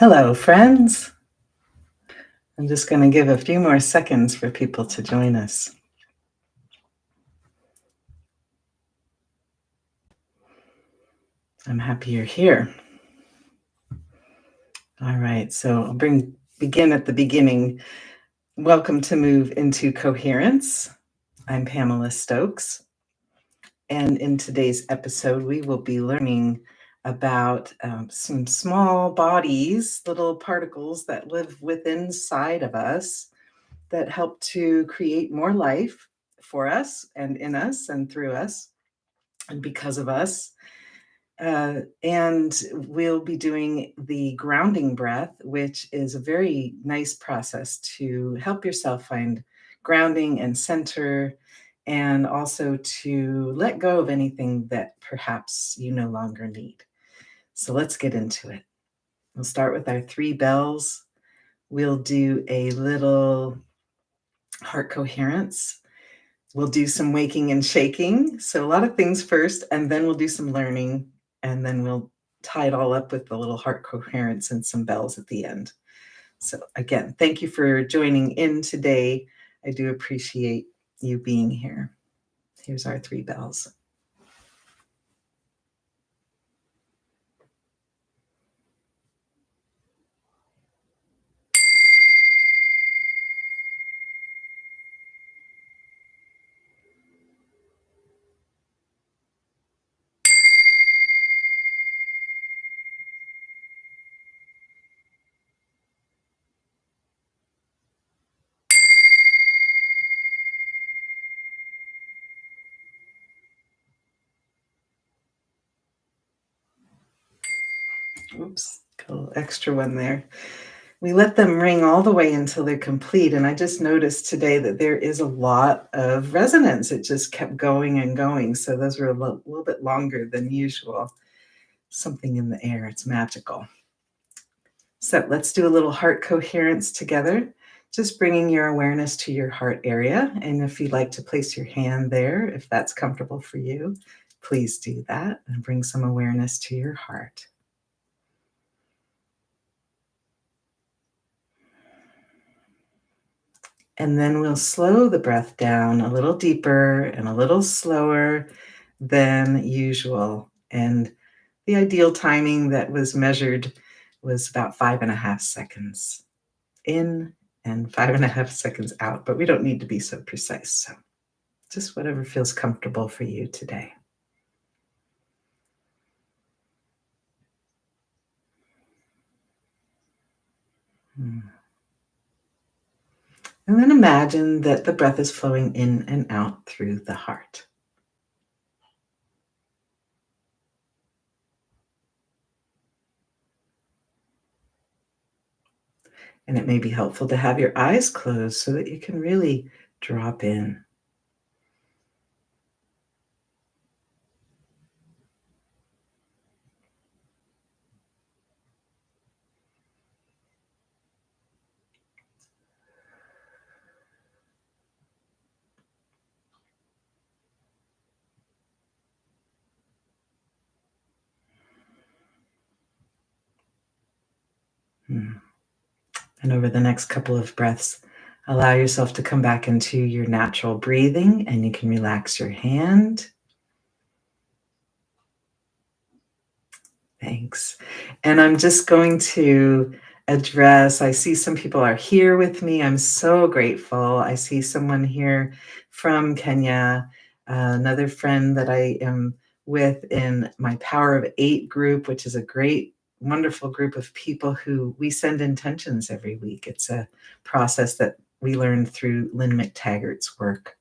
Hello, friends. I'm just going to give a few more seconds for people to join us. I'm happy you're here. All right, so I'll begin at the beginning. Welcome to Move Into Coherence. I'm Pamela Stokes. And in today's episode, we will be learning about some small bodies, little particles that live within inside of us that help to create more life for us and in us and through us and because of us. And we'll be doing the grounding breath, which is a very nice process to help yourself find grounding and center, and also to let go of anything that perhaps you no longer need. So let's get into it. We'll start with our 3 bells. We'll do a little heart coherence. We'll do some waking and shaking. So a lot of things first, and then we'll do some learning, and then we'll tie it all up with the little heart coherence and some bells at the end. So again, thank you for joining in today. I do appreciate you being here. Here's our 3 bells. Oops, got a little extra one there. We let them ring all the way until they're complete. And I just noticed today that there is a lot of resonance. It just kept going and going. So those were a little bit longer than usual. Something in the air. It's magical. So let's do a little heart coherence together. Just bringing your awareness to your heart area. And if you'd like to place your hand there, if that's comfortable for you, please do that and bring some awareness to your heart. And then we'll slow the breath down a little deeper and a little slower than usual. And the ideal timing that was measured was about 5.5 seconds in and 5.5 seconds out, but we don't need to be so precise. So just whatever feels comfortable for you today. And then imagine that the breath is flowing in and out through the heart. And it may be helpful to have your eyes closed so that you can really drop in. And over the next couple of breaths, allow yourself to come back into your natural breathing, and you can relax your hand. Thanks. And I'm just going to address, I see some people are here with me. I'm so grateful. I see someone here from Kenya, another friend that I am with in my Power of 8 group, which is a great, wonderful group of people who we send intentions every week. It's a process that we learned through Lynn McTaggart's work.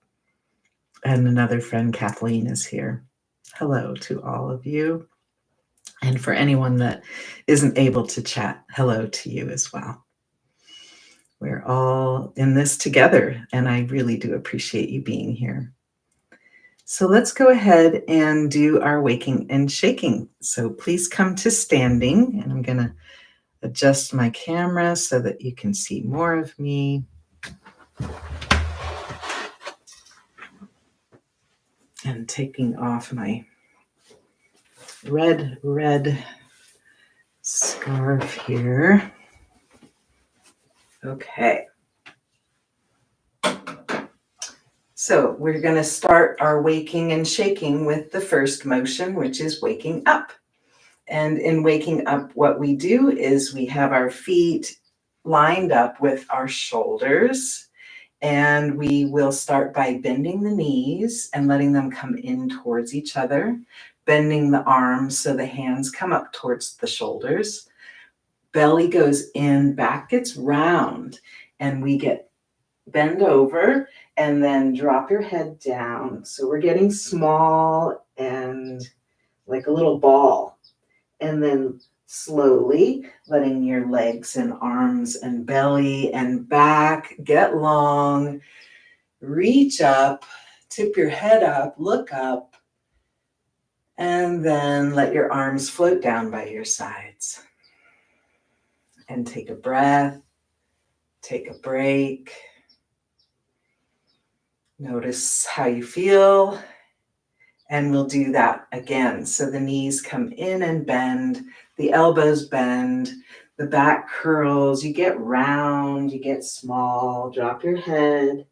And another friend, Kathleen, is here. Hello to all of you. And for anyone that isn't able to chat, hello to you as well. We're all in this together, and I really do appreciate you being here. So let's go ahead and do our waking and shaking. So please come to standing, and I'm going to adjust my camera so that you can see more of me. And taking off my red scarf here. Okay. So we're going to start our waking and shaking with the first motion, which is waking up. And in waking up, what we do is we have our feet lined up with our shoulders, and we will start by bending the knees and letting them come in towards each other, bending the arms so the hands come up towards the shoulders. Belly goes in, back gets round, and we get bend over and then drop your head down. So we're getting small and like a little ball. And then slowly letting your legs and arms and belly and back get long. Reach up, tip your head up, look up, and then let your arms float down by your sides. And take a breath, take a break. Notice how you feel, and we'll do that again. So the knees come in and bend, the elbows bend, the back curls, you get round, you get small, drop your head,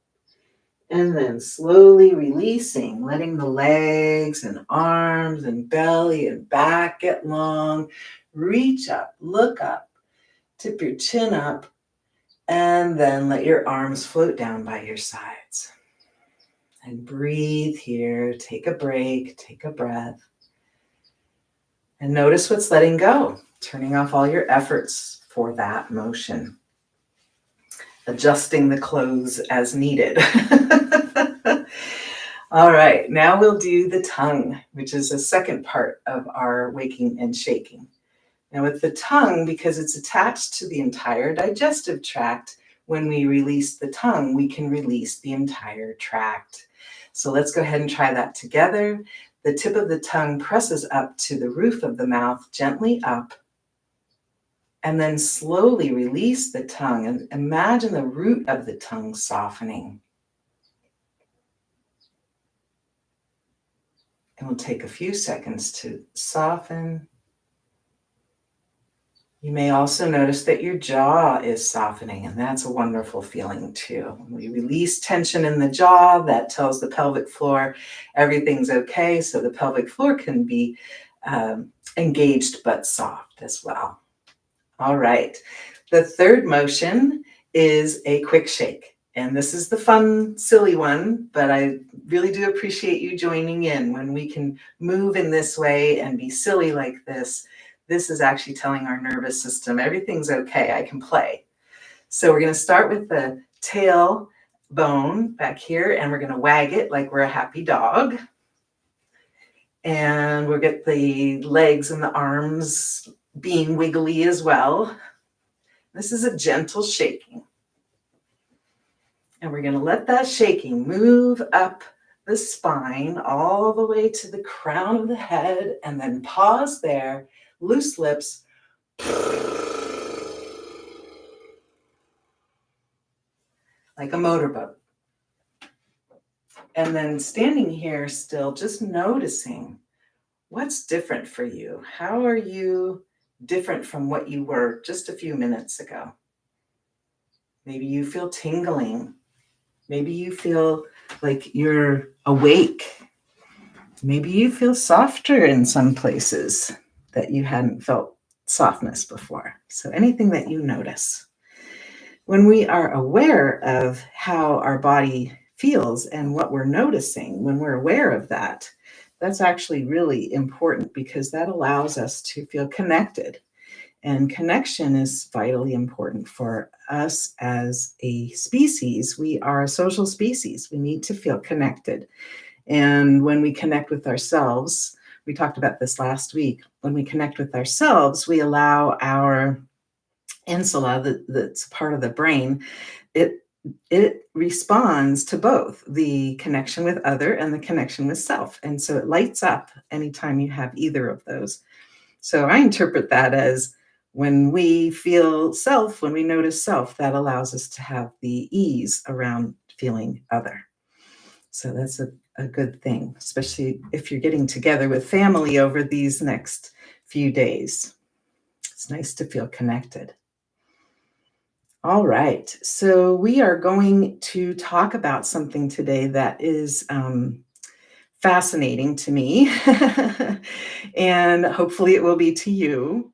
and then slowly releasing, letting the legs and arms and belly and back get long. Reach up, look up, tip your chin up, and then let your arms float down by your sides. And breathe here, take a break, take a breath. And notice what's letting go, turning off all your efforts for that motion. Adjusting the clothes as needed. All right, now we'll do the tongue, which is the second part of our waking and shaking. Now with the tongue, because it's attached to the entire digestive tract, when we release the tongue, we can release the entire tract. So let's go ahead and try that together. The tip of the tongue presses up to the roof of the mouth, gently up, and then slowly release the tongue and imagine the root of the tongue softening. And we'll take a few seconds to soften. You may also notice that your jaw is softening, and that's a wonderful feeling too. When we release tension in the jaw, that tells the pelvic floor everything's okay, so the pelvic floor can be engaged but soft as well. All right, the third motion is a quick shake. And this is the fun, silly one, but I really do appreciate you joining in. When we can move in this way and be silly like this, this is actually telling our nervous system, everything's okay, I can play. So we're going to start with the tail bone back here, and we're going to wag it like we're a happy dog. And we'll get the legs and the arms being wiggly as well. This is a gentle shaking. And we're going to let that shaking move up the spine all the way to the crown of the head, and then pause there, loose lips. Like a motorboat. And then standing here still, just noticing what's different for you. How are you different from what you were just a few minutes ago? Maybe you feel tingling. Maybe you feel like you're awake. Maybe you feel softer in some places that you hadn't felt softness before. So anything that you notice. When we are aware of how our body feels and what we're noticing, when we're aware of that, that's actually really important because that allows us to feel connected. And connection is vitally important for us as a species. We are a social species. We need to feel connected. And when we connect with ourselves, we talked about this last week, when we connect with ourselves, we allow our insula, that's part of the brain, it responds to both the connection with other and the connection with self. And so it lights up anytime you have either of those. So I interpret that as when we feel self, when we notice self, that allows us to have the ease around feeling other. So that's a good thing, especially if you're getting together with family over these next few days. It's nice to feel connected. All right, so we are going to talk about something today that is fascinating to me, and hopefully it will be to you,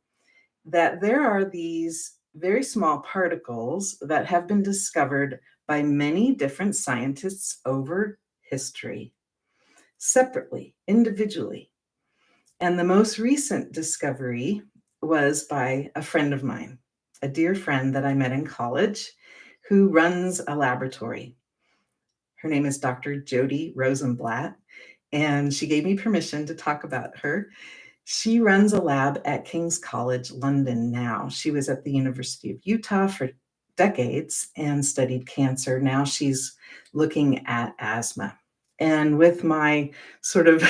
that there are these very small particles that have been discovered by many different scientists over history, separately, individually. And the most recent discovery was by a friend of mine, a dear friend that I met in college who runs a laboratory. Her name is Dr. Jody Rosenblatt, and she gave me permission to talk about her. She runs a lab at King's College London now. She was at the University of Utah for decades and studied cancer. Now she's looking at asthma. And with my sort of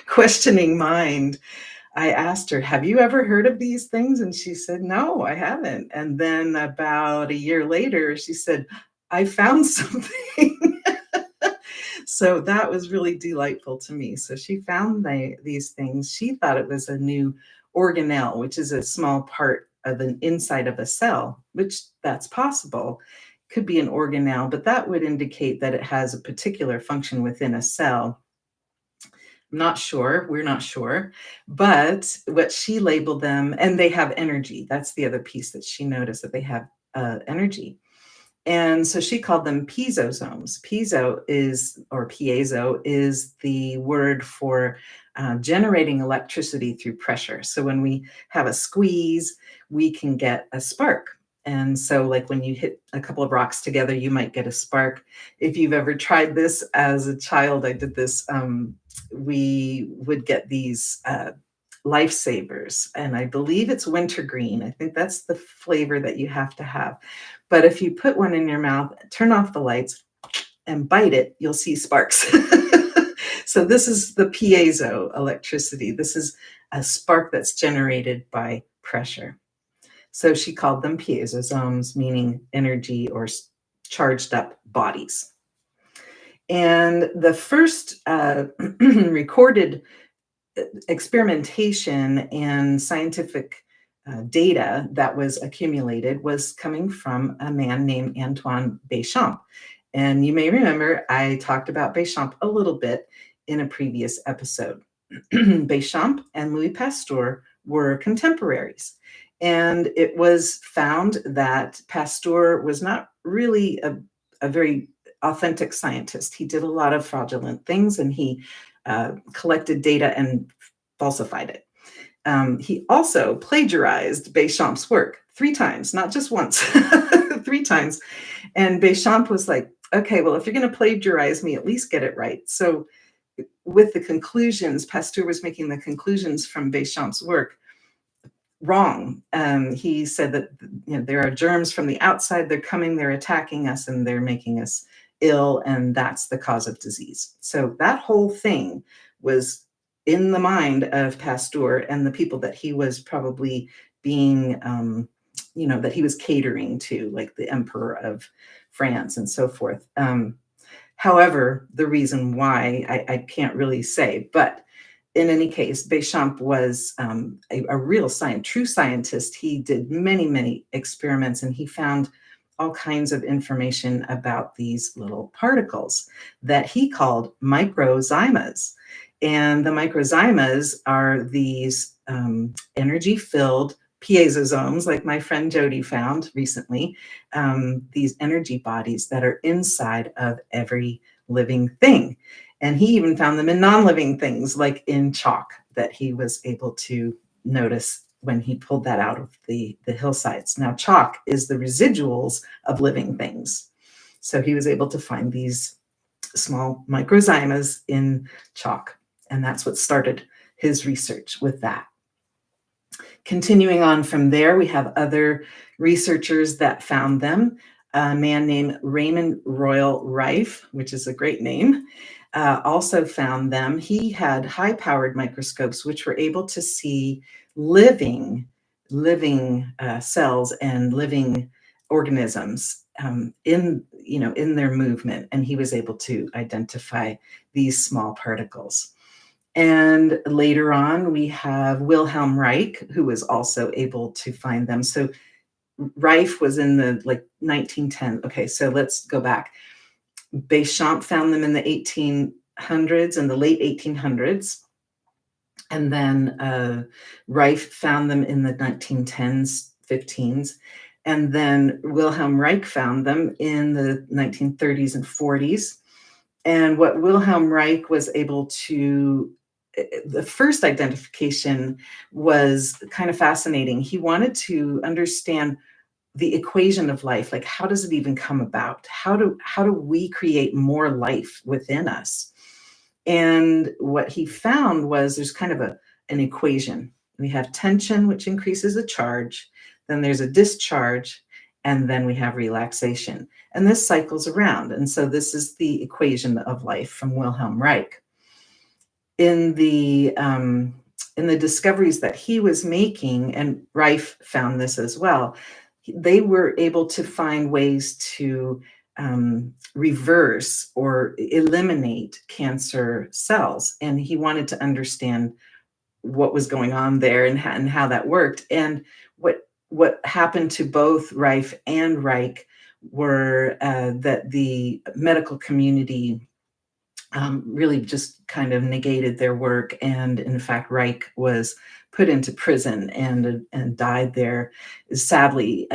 questioning mind, I asked her, "Have you ever heard of these things?" And she said, "No, I haven't." And then about a year later, she said, "I found something." So that was really delightful to me. So she found these things. She thought it was a new organelle, which is a small part of an inside of a cell, which that's possible. Could be an organelle, but that would indicate that it has a particular function within a cell. I'm not sure. We're not sure. But what she labeled them, and they have energy. That's the other piece that she noticed, that they have energy. And so she called them piezosomes. Piezo is the word for generating electricity through pressure. So when we have a squeeze, we can get a spark. And so, like when you hit a couple of rocks together, you might get a spark. If you've ever tried this as a child, I did this. We would get these lifesavers, and I believe it's wintergreen. I think that's the flavor that you have to have. But if you put one in your mouth, turn off the lights, and bite it, you'll see sparks. So this is the piezo electricity. This is a spark that's generated by pressure. So she called them piezosomes, meaning energy or charged up bodies. And the first recorded experimentation and scientific data that was accumulated was coming from a man named Antoine Bechamp. And you may remember I talked about Bechamp a little bit in a previous episode. Bechamp and Louis Pasteur were contemporaries. And it was found that Pasteur was not really a very authentic scientist. He did a lot of fraudulent things, and he collected data and falsified it. He also plagiarized Bechamp's work 3 times, not just once, 3 times. And Bechamp was like, "Okay, well, if you're going to plagiarize me, at least get it right." So with the conclusions, Pasteur was making the conclusions from Bechamp's work wrong. He said that there are germs from the outside, they're coming, they're attacking us, and they're making us ill, and that's the cause of disease. So that whole thing was in the mind of Pasteur and the people that he was probably being, that he was catering to, like the Emperor of France and so forth. However, the reason why, I can't really say, but in any case, Bechamp was a real true scientist. He did many, many experiments, and he found all kinds of information about these little particles that he called microzymas. And the microzymas are these energy-filled piezosomes, like my friend Jody found recently, these energy bodies that are inside of every living thing. And he even found them in non-living things, like in chalk, that he was able to notice when he pulled that out of the hillsides. Now, chalk is the residuals of living things. So he was able to find these small microzymas in chalk. And that's what started his research with that. Continuing on from there, we have other researchers that found them. A man named Raymond Royal Rife, which is a great name, also found them. He had high-powered microscopes which were able to see living cells and living organisms in their movement, and he was able to identify these small particles. And later on, we have Wilhelm Reich, who was also able to find them. So Rife was in the like 1910. Okay, so let's go back. Bechamp found them in the 1800s, in the late 1800s. And then Rife found them in the 1910s, 15s. And then Wilhelm Reich found them in the 1930s and 40s. And what Wilhelm Reich was able to, the first identification was kind of fascinating. He wanted to understand the equation of life, like how does it even come about? How do we create more life within us? And what he found was there's kind of an equation. We have tension, which increases a charge, then there's a discharge, and then we have relaxation. And this cycles around. And so this is the equation of life from Wilhelm Reich. In the discoveries that he was making, and Rife found this as well, they were able to find ways to reverse or eliminate cancer cells. And he wanted to understand what was going on there and how that worked. And what happened to both Rife and Reich were that the medical community really just kind of negated their work. And in fact, Reich was put into prison and died there. Sadly,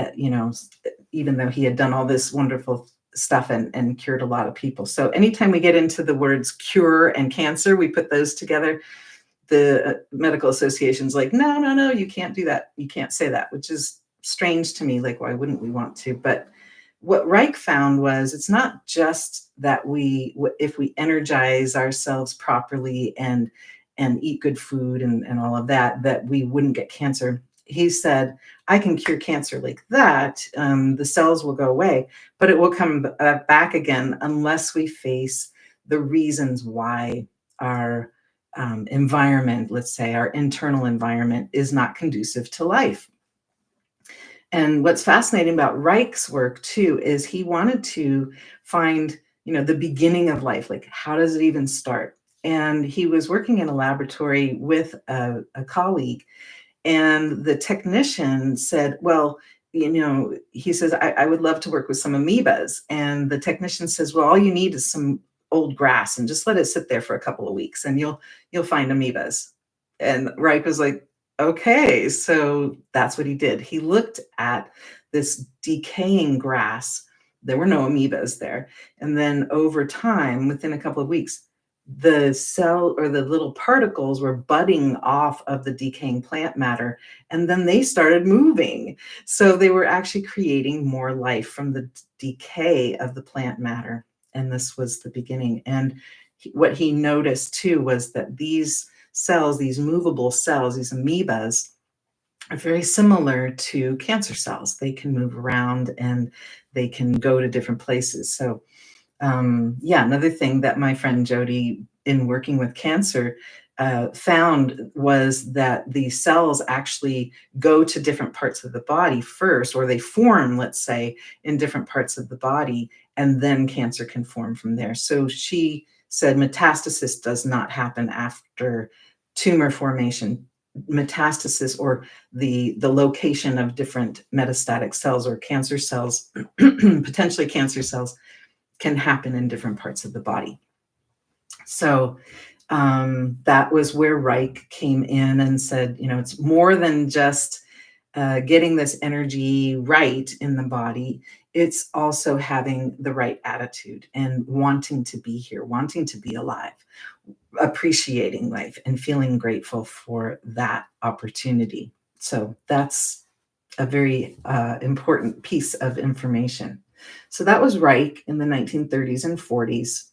even though he had done all this wonderful stuff and cured a lot of people. So anytime we get into the words cure and cancer, we put those together. The medical association's like, no, you can't do that. You can't say that, which is strange to me. Like, why wouldn't we want to? But what Reich found was it's not just that if we energize ourselves properly and eat good food and all of that, that we wouldn't get cancer. He said, I can cure cancer like that. The cells will go away, but it will come back again unless we face the reasons why our environment, let's say our internal environment, is not conducive to life. And what's fascinating about Reich's work too is he wanted to find, the beginning of life, like how does it even start? And he was working in a laboratory with a colleague, and the technician said, well, he says, I would love to work with some amoebas. And the technician says, well, all you need is some old grass and just let it sit there for a couple of weeks and you'll find amoebas. And Reich was like, okay, so that's what he did. He looked at this decaying grass. There were no amoebas there. And then over time, within a couple of weeks, the cell or the little particles were budding off of the decaying plant matter, and then they started moving. So they were actually creating more life from the decay of the plant matter. And this was the beginning. And what he noticed too was that these cells, these movable cells, these amoebas, are very similar to cancer cells. They can move around and they can go to different places. So another thing that my friend Jody, in working with cancer, found was that the cells actually go to different parts of the body first, or they form, let's say, in different parts of the body, and then cancer can form from there. So she said metastasis does not happen after tumor formation. Metastasis, or the location of different metastatic cells or cancer cells, potentially cancer cells, can happen in different parts of the body. So that was where Reich came in and said, it's more than just getting this energy right in the body. It's also having the right attitude and wanting to be here, wanting to be alive, appreciating life and feeling grateful for that opportunity. So that's a very important piece of information. So that was Reich in the 1930s and 40s.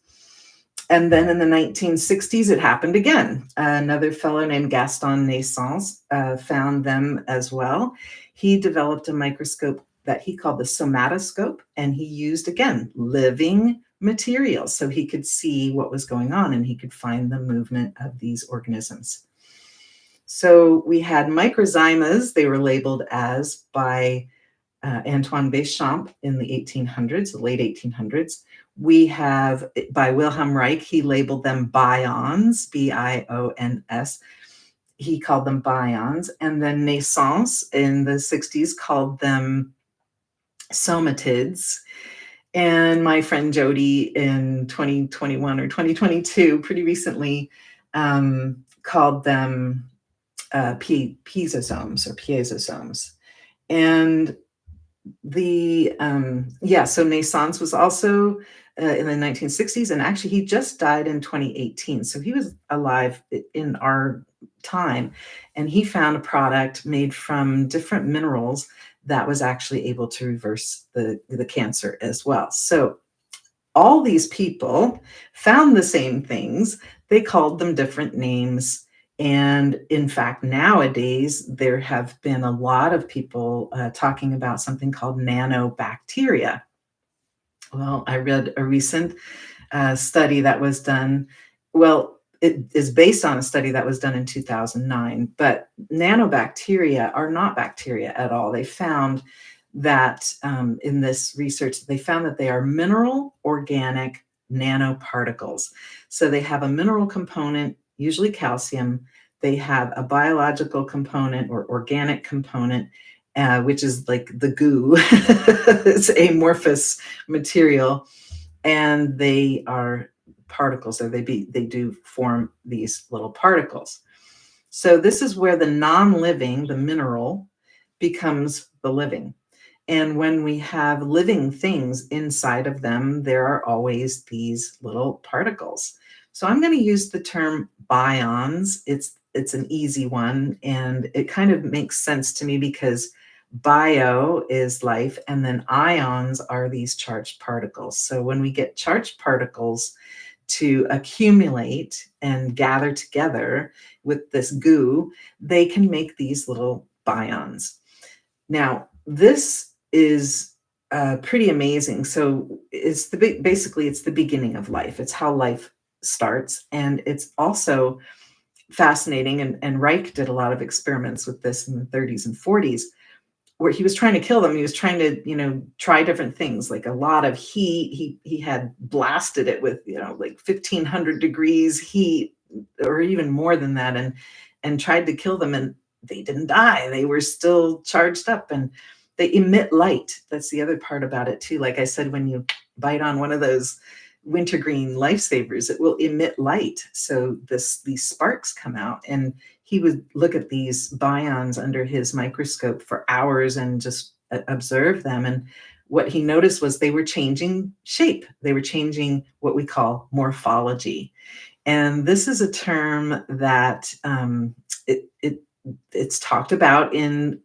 And then in the 1960s, it happened again. Another fellow named Gaston Naessens found them as well. He developed a microscope that he called the somatoscope, and he used, again, living materials so he could see what was going on and he could find the movement of these organisms. So we had Microzymas, they were labeled as by Antoine Bechamp in the 1800s, the late 1800s. We have, by Wilhelm Reich, he labeled them bions, Bions. He called them bions. And then Naessens in the 60s called them somatids. And my friend Jody in 2021 or 2022, pretty recently, called them Piezosomes or Piezosomes. And so Naessens was also in the 1960s, and actually he just died in 2018. So he was alive in our time, and he found a product made from different minerals that was actually able to reverse the cancer as well. So all these people found the same things. They called them different names. And in fact, nowadays, there have been a lot of people talking about something called nanobacteria. Well, I read a recent study that was done. Well, it is based on a study that was done in 2009, but nanobacteria are not bacteria at all. They found that in this research, they found that they are mineral organic nanoparticles. So they have a mineral component, usually calcium. They have a biological component or organic component, which is like the goo. It's amorphous material, and they are particles, or they do form these little particles. So this is where the non-living, the mineral, becomes the living. And when we have living things inside of them, there are always these little particles. So I'm going to use the term bions. It's an easy one, and it kind of makes sense to me because bio is life, and then ions are these charged particles. So when we get charged particles to accumulate and gather together with this goo, they can make these little bions. Now, this is pretty amazing. So it's basically it's the beginning of life. It's how life starts, and it's also fascinating. And Reich did a lot of experiments with this in the 30s and 40s, where he was trying to kill them. He was trying to, try different things, like a lot of heat. He had blasted it with, like 1,500 degrees heat, or even more than that, and tried to kill them, and they didn't die. They were still charged up, and they emit light. That's the other part about it too. Like I said, when you bite on one of those wintergreen lifesavers, it will emit light. So these sparks come out, and he would look at these bions under his microscope for hours and just observe them. And what he noticed was they were changing shape. They were changing what we call morphology. And this is a term that it's talked about in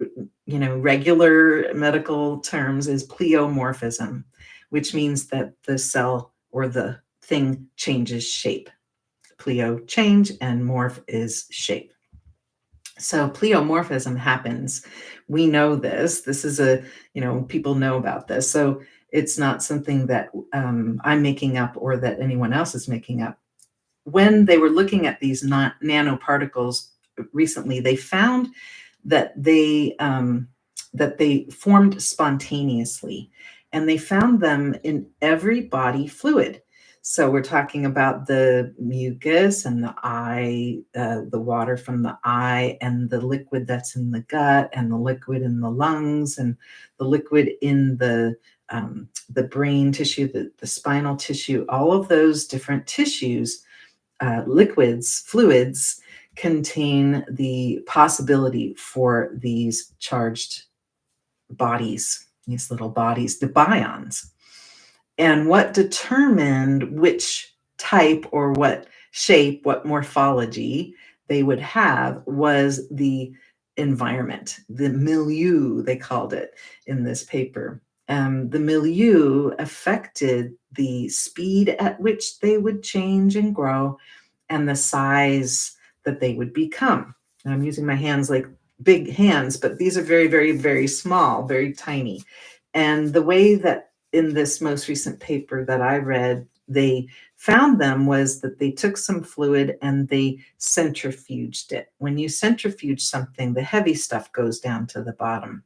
regular medical terms as pleomorphism, which means that the cell or the thing changes shape. Pleo, change, and morph is shape. So pleomorphism happens. We know this. This is people know about this. So it's not something that I'm making up or that anyone else is making up. When they were looking at these nanoparticles recently, they found that they formed spontaneously, and they found them in every body fluid. So we're talking about the mucus and the eye, the water from the eye, and the liquid that's in the gut, and the liquid in the lungs, and the liquid in the brain tissue, the spinal tissue. All of those different tissues, liquids, fluids, contain the possibility for these charged bodies, these little bodies, the bions. And what determined which type or what shape, what morphology they would have was the environment, the milieu, they called it in this paper. The milieu affected the speed at which they would change and grow, and the size that they would become. And I'm using my hands like big hands, but these are very, very, very small, very tiny. And the way that in this most recent paper that I read, they found them was that they took some fluid and they centrifuged it. When you centrifuge something, the heavy stuff goes down to the bottom.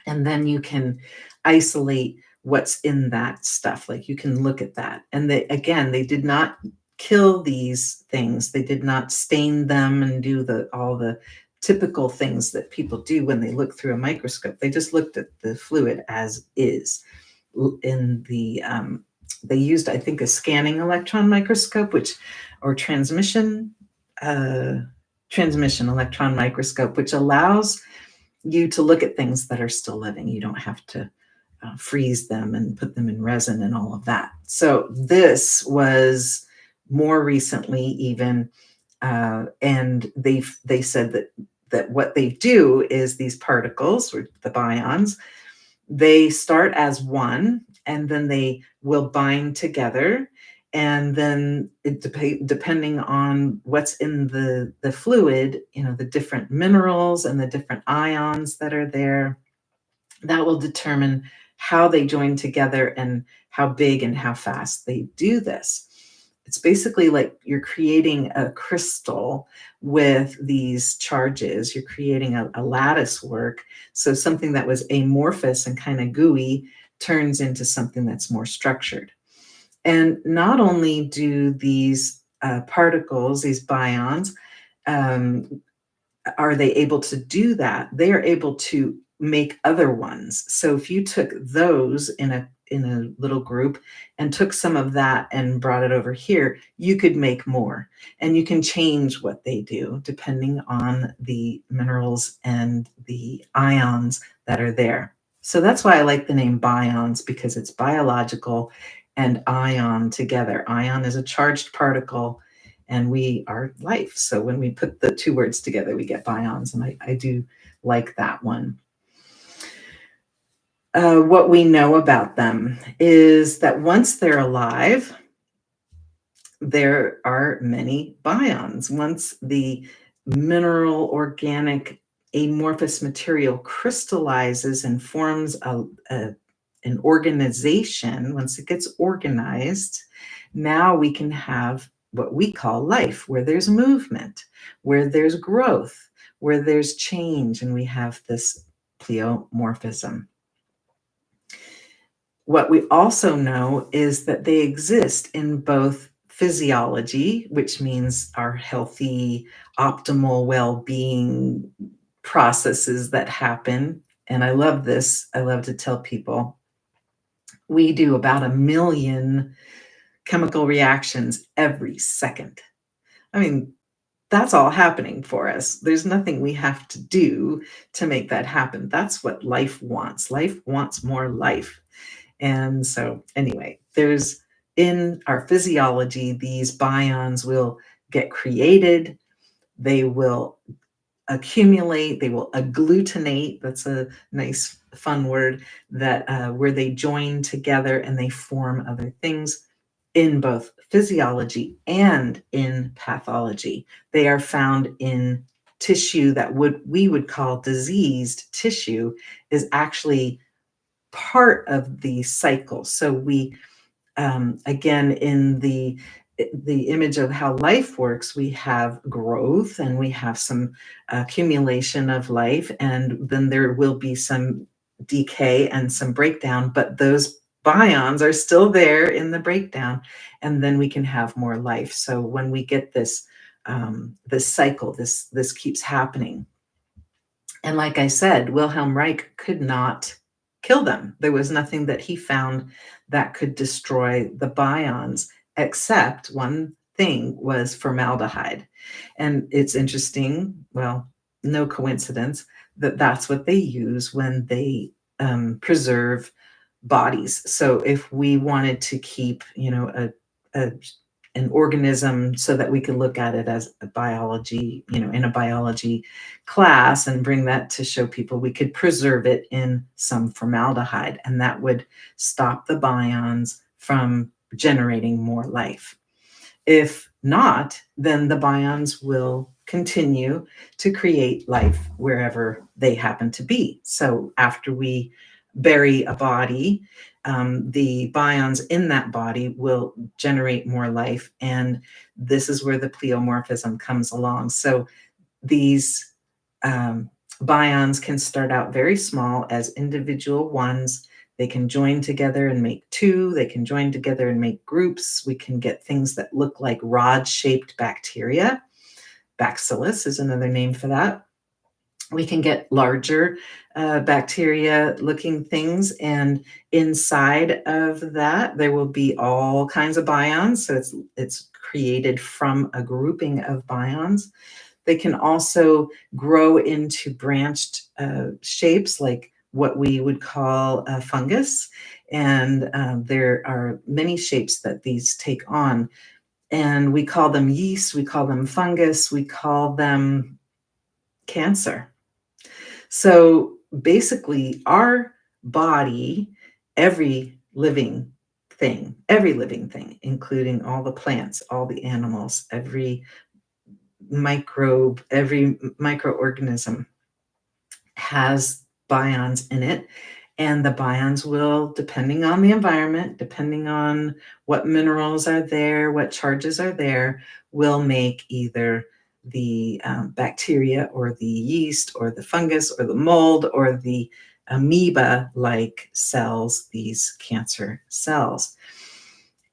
And then you can isolate what's in that stuff. Like you can look at that. And they, again, they did not kill these things. They did not stain them and do all the typical things that people do when they look through a microscope. They just looked at the fluid as is. In the they used, I think, a scanning electron microscope, or transmission electron microscope, which allows you to look at things that are still living. You don't have to freeze them and put them in resin and all of that. So this was more recently even, and they said that what they do is these particles, or the bions, they start as one, and then they will bind together. And then depending on what's in the fluid, the different minerals and the different ions that are there, that will determine how they join together and how big and how fast they do this. It's basically like you're creating a crystal with these charges. You're creating a lattice work. So something that was amorphous and kind of gooey turns into something that's more structured. And not only do these particles, these bions, are they able to do that, they are able to make other ones. So if you took those in a little group and took some of that and brought it over here, you could make more. And you can change what they do depending on the minerals and the ions that are there. So that's why I like the name Bions, because it's biological and ion together. Ion is a charged particle, and we are life. So when we put the two words together, we get bions, and I do like that one. What we know about them is that once they're alive, there are many bions. Once the mineral, organic, amorphous material crystallizes and forms an organization, once it gets organized, now we can have what we call life, where there's movement, where there's growth, where there's change, and we have this pleomorphism. What we also know is that they exist in both physiology, which means our healthy, optimal well-being processes that happen. And I love this. I love to tell people we do about 1 million chemical reactions every second. I mean, that's all happening for us. There's nothing we have to do to make that happen. That's what life wants. Life wants more life. And so anyway, there's, in our physiology, these bions will get created. They will accumulate, they will agglutinate. That's a nice fun word, that where they join together and they form other things. In both physiology and in pathology, they are found in tissue that we would call diseased tissue, is actually part of the cycle. So we, again, in the image of how life works, we have growth and we have some accumulation of life, and then there will be some decay and some breakdown, but those bions are still there in the breakdown, and then we can have more life. So when we get this this cycle, this keeps happening. And like I said, Wilhelm Reich could not kill them. There was nothing that he found that could destroy the bions, except one thing was formaldehyde. And it's interesting, well, no coincidence, that that's what they use when they preserve bodies. So if we wanted to keep, an organism so that we could look at it as a biology, in a biology class and bring that to show people, we could preserve it in some formaldehyde, and that would stop the bions from generating more life. If not, then the bions will continue to create life wherever they happen to be. So after we bury a body, the bions in that body will generate more life. And this is where the pleomorphism comes along. So these bions can start out very small as individual ones. They can join together and make two. They can join together and make groups. We can get things that look like rod-shaped bacteria. Bacillus is another name for that. We can get larger bacteria-looking things, and inside of that, there will be all kinds of bions. So it's created from a grouping of bions. They can also grow into branched shapes, like what we would call a fungus. And there are many shapes that these take on. And we call them yeast, we call them fungus, we call them cancer. So basically, our body, every living thing, including all the plants, all the animals, every microbe, every microorganism has bions in it. And the bions will, depending on the environment, depending on what minerals are there, what charges are there, will make either the bacteria or the yeast or the fungus or the mold or the amoeba-like cells, these cancer cells.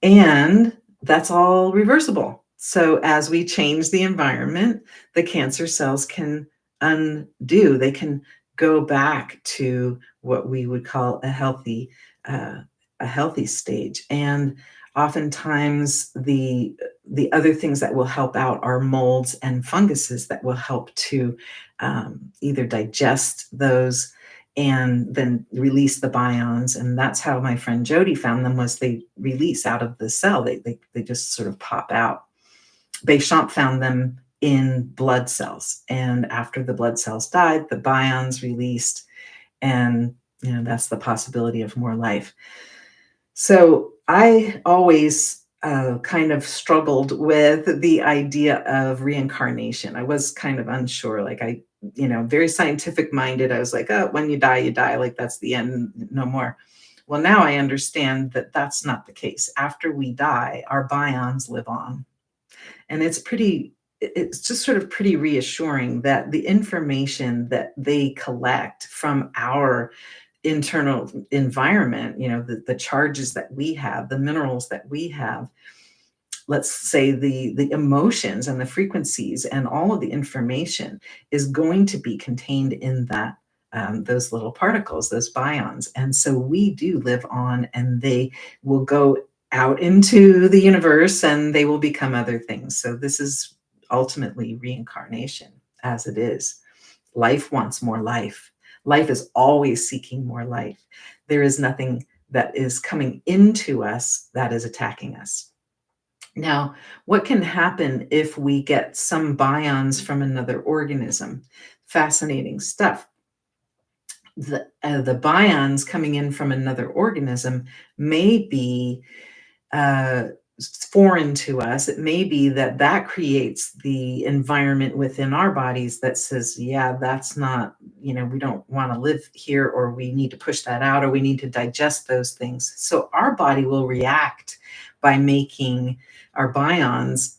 And that's all reversible. So as we change the environment, the cancer cells can undo. They can go back to what we would call a healthy stage. And oftentimes the other things that will help out are molds and funguses that will help to either digest those and then release the bions. And that's how my friend Jody found them, was they release out of the cell. They just sort of pop out. Bechamp found them in blood cells. And after the blood cells died, the bions released, and that's the possibility of more life. So I always kind of struggled with the idea of reincarnation. I was kind of unsure, like very scientific minded. I was like, oh, when you die, you die. Like that's the end, no more. Well, now I understand that that's not the case. After we die, our bions live on. And it's just sort of pretty reassuring that the information that they collect from our internal environment, the charges that we have, the minerals that we have, let's say the emotions and the frequencies and all of the information is going to be contained in that those little particles, those bions. And so we do live on, and they will go out into the universe and they will become other things. So this is ultimately reincarnation, as it is. Life wants more life. Life is always seeking more life. There is nothing that is coming into us that is attacking us. Now, what can happen if we get some bions from another organism? Fascinating stuff. The bions coming in from another organism may be foreign to us. It may be that creates the environment within our bodies that says, yeah, that's not, we don't want to live here, or we need to push that out, or we need to digest those things. So our body will react by making our bions.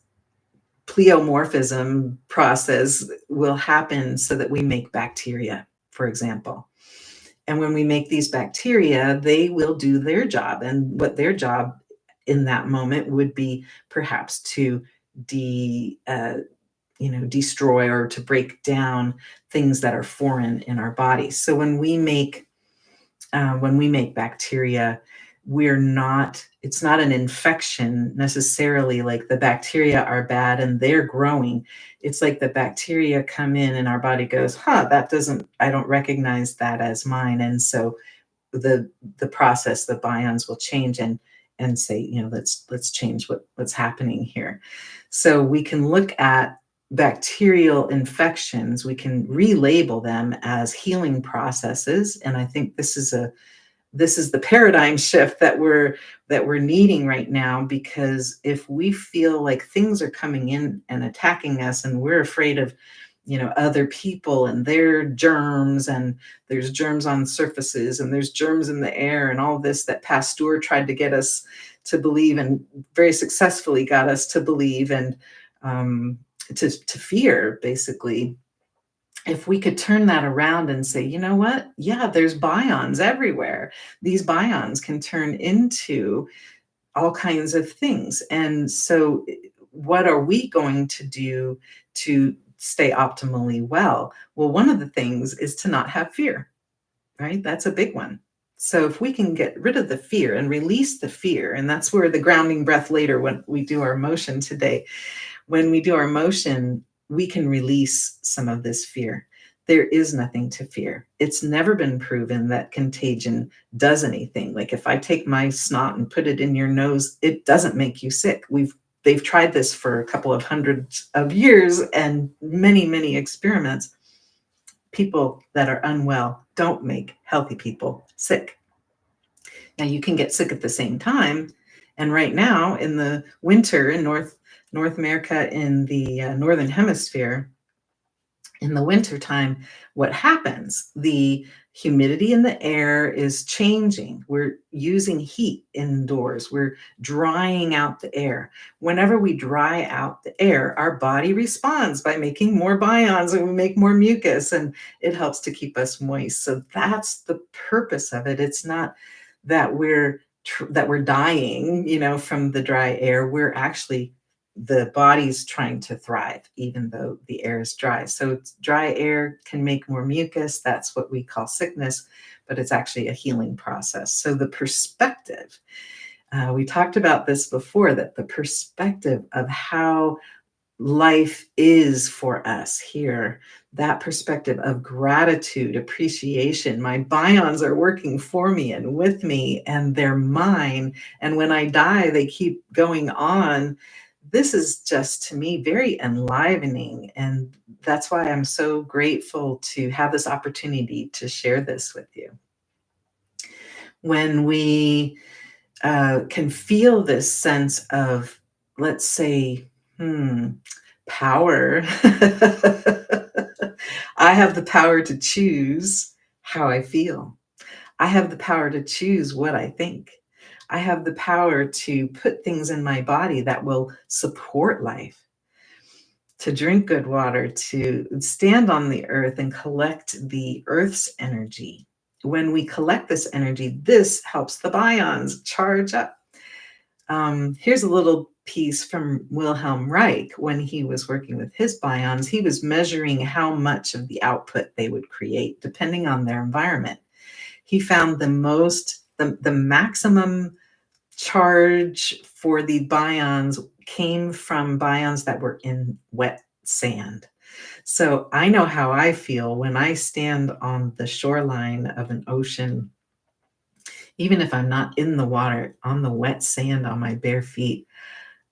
Pleomorphism process will happen so that we make bacteria, for example. And when we make these bacteria, they will do their job. And what their job in that moment would be perhaps to destroy or to break down things that are foreign in our body. So when we make bacteria, it's not an infection necessarily, like the bacteria are bad and they're growing. It's like the bacteria come in and our body goes, I don't recognize that as mine. And so the process, the bions will change and say, let's change what's happening here. So we can look at bacterial infections, we can relabel them as healing processes. And I think this is the paradigm shift that we're needing right now, because if we feel like things are coming in and attacking us, and we're afraid of other people and their germs, and there's germs on surfaces and there's germs in the air, and all this that Pasteur tried to get us to believe, and very successfully got us to believe, and to fear, basically. if we could turn that around and say, you know what? Yeah, there's bions everywhere. These bions can turn into all kinds of things. And so, what are we going to do to stay optimally well? Well, one of the things is to not have fear, right? That's a big one. So, if we can get rid of the fear and release the fear, and that's where the grounding breath later, when we do our motion today, when we do our motion, we can release some of this fear. There is nothing to fear. It's never been proven that contagion does anything. Like if I take my snot and put it in your nose, it doesn't make you sick. They've tried this for a couple of hundreds of years and many, many experiments. People that are unwell don't make healthy people sick. Now you can get sick at the same time. And right now in the winter in North America, in the northern hemisphere, in the wintertime, what happens? The humidity in the air is changing. We're using heat indoors. We're drying out the air. Whenever we dry out the air, our body responds by making more bions and we make more mucus, and it helps to keep us moist. So that's the purpose of it. It's not that we're dying, from the dry air. We're actually, the body's trying to thrive, even though the air is dry. So dry air can make more mucus. That's what we call sickness, but it's actually a healing process. So the perspective, we talked about this before, that the perspective of how life is for us here, that perspective of gratitude, appreciation. My bions are working for me and with me, and they're mine. And when I die, they keep going on. This is just, to me, very enlivening. And that's why I'm so grateful to have this opportunity to share this with you. When we can feel this sense of, let's say, power. I have the power to choose how I feel. I have the power to choose what I think. I have the power to put things in my body that will support life, to drink good water, to stand on the earth and collect the earth's energy. When we collect this energy, this helps the bions charge up. Here's a little piece from Wilhelm Reich. When he was working with his bions, he was measuring how much of the output they would create depending on their environment. He found the maximum charge for the bions came from bions that were in wet sand. So I know how I feel when I stand on the shoreline of an ocean, even if I'm not in the water, on the wet sand on my bare feet.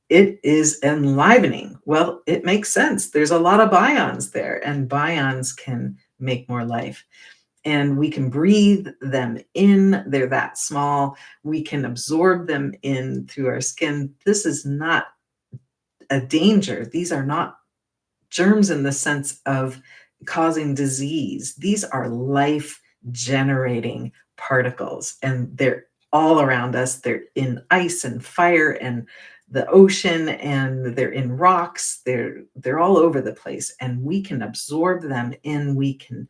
It is enlivening. Well, it makes sense. There's a lot of bions there, and bions can make more life. And we can breathe them in. They're that small. We can absorb them in through our skin. This is not a danger. These are not germs in the sense of causing disease. These are life generating particles, and they're all around us. They're in ice and fire and the ocean, and they're in rocks. They're all over the place, and we can absorb them in. We can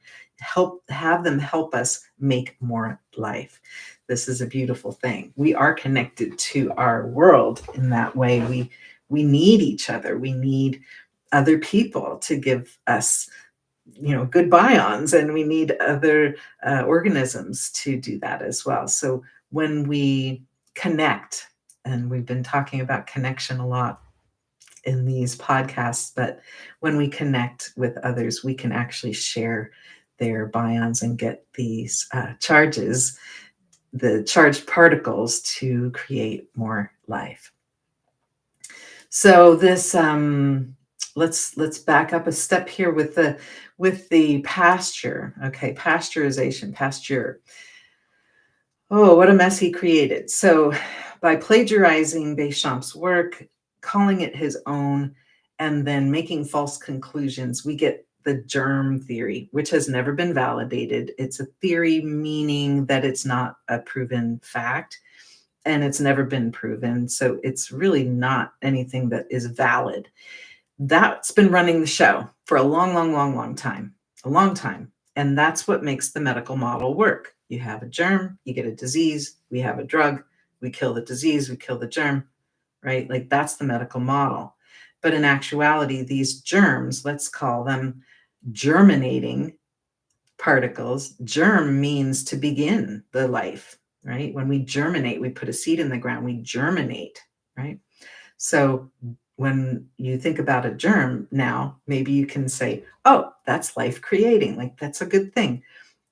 have them help us make more life. This is a beautiful thing. We are connected to our world in that way. We need each other. We need other people to give us, good bions, and we need other organisms to do that as well. So when we connect, and we've been talking about connection a lot in these podcasts, but when we connect with others, we can actually share their bions and get these charges, the charged particles, to create more life. So this, let's back up a step here with the pasture. Okay, pasteurization, Pasteur. Oh, what a mess he created. So by plagiarizing Bechamp's work, calling it his own, and then making false conclusions, we get the germ theory, which has never been validated. It's a theory, meaning that it's not a proven fact, and it's never been proven. So it's really not anything that is valid. That's been running the show for a long, long, long, long time. a long time. And that's what makes the medical model work. You have a germ, you get a disease, we have a drug, we kill the disease, we kill the germ, right? Like that's the medical model. But in actuality, these germs, let's call them germinating particles. Germ means to begin the life, right? When we germinate, we put a seed in the ground, we germinate, right? So when you think about a germ now, maybe you can say, oh, that's life creating. Like that's a good thing.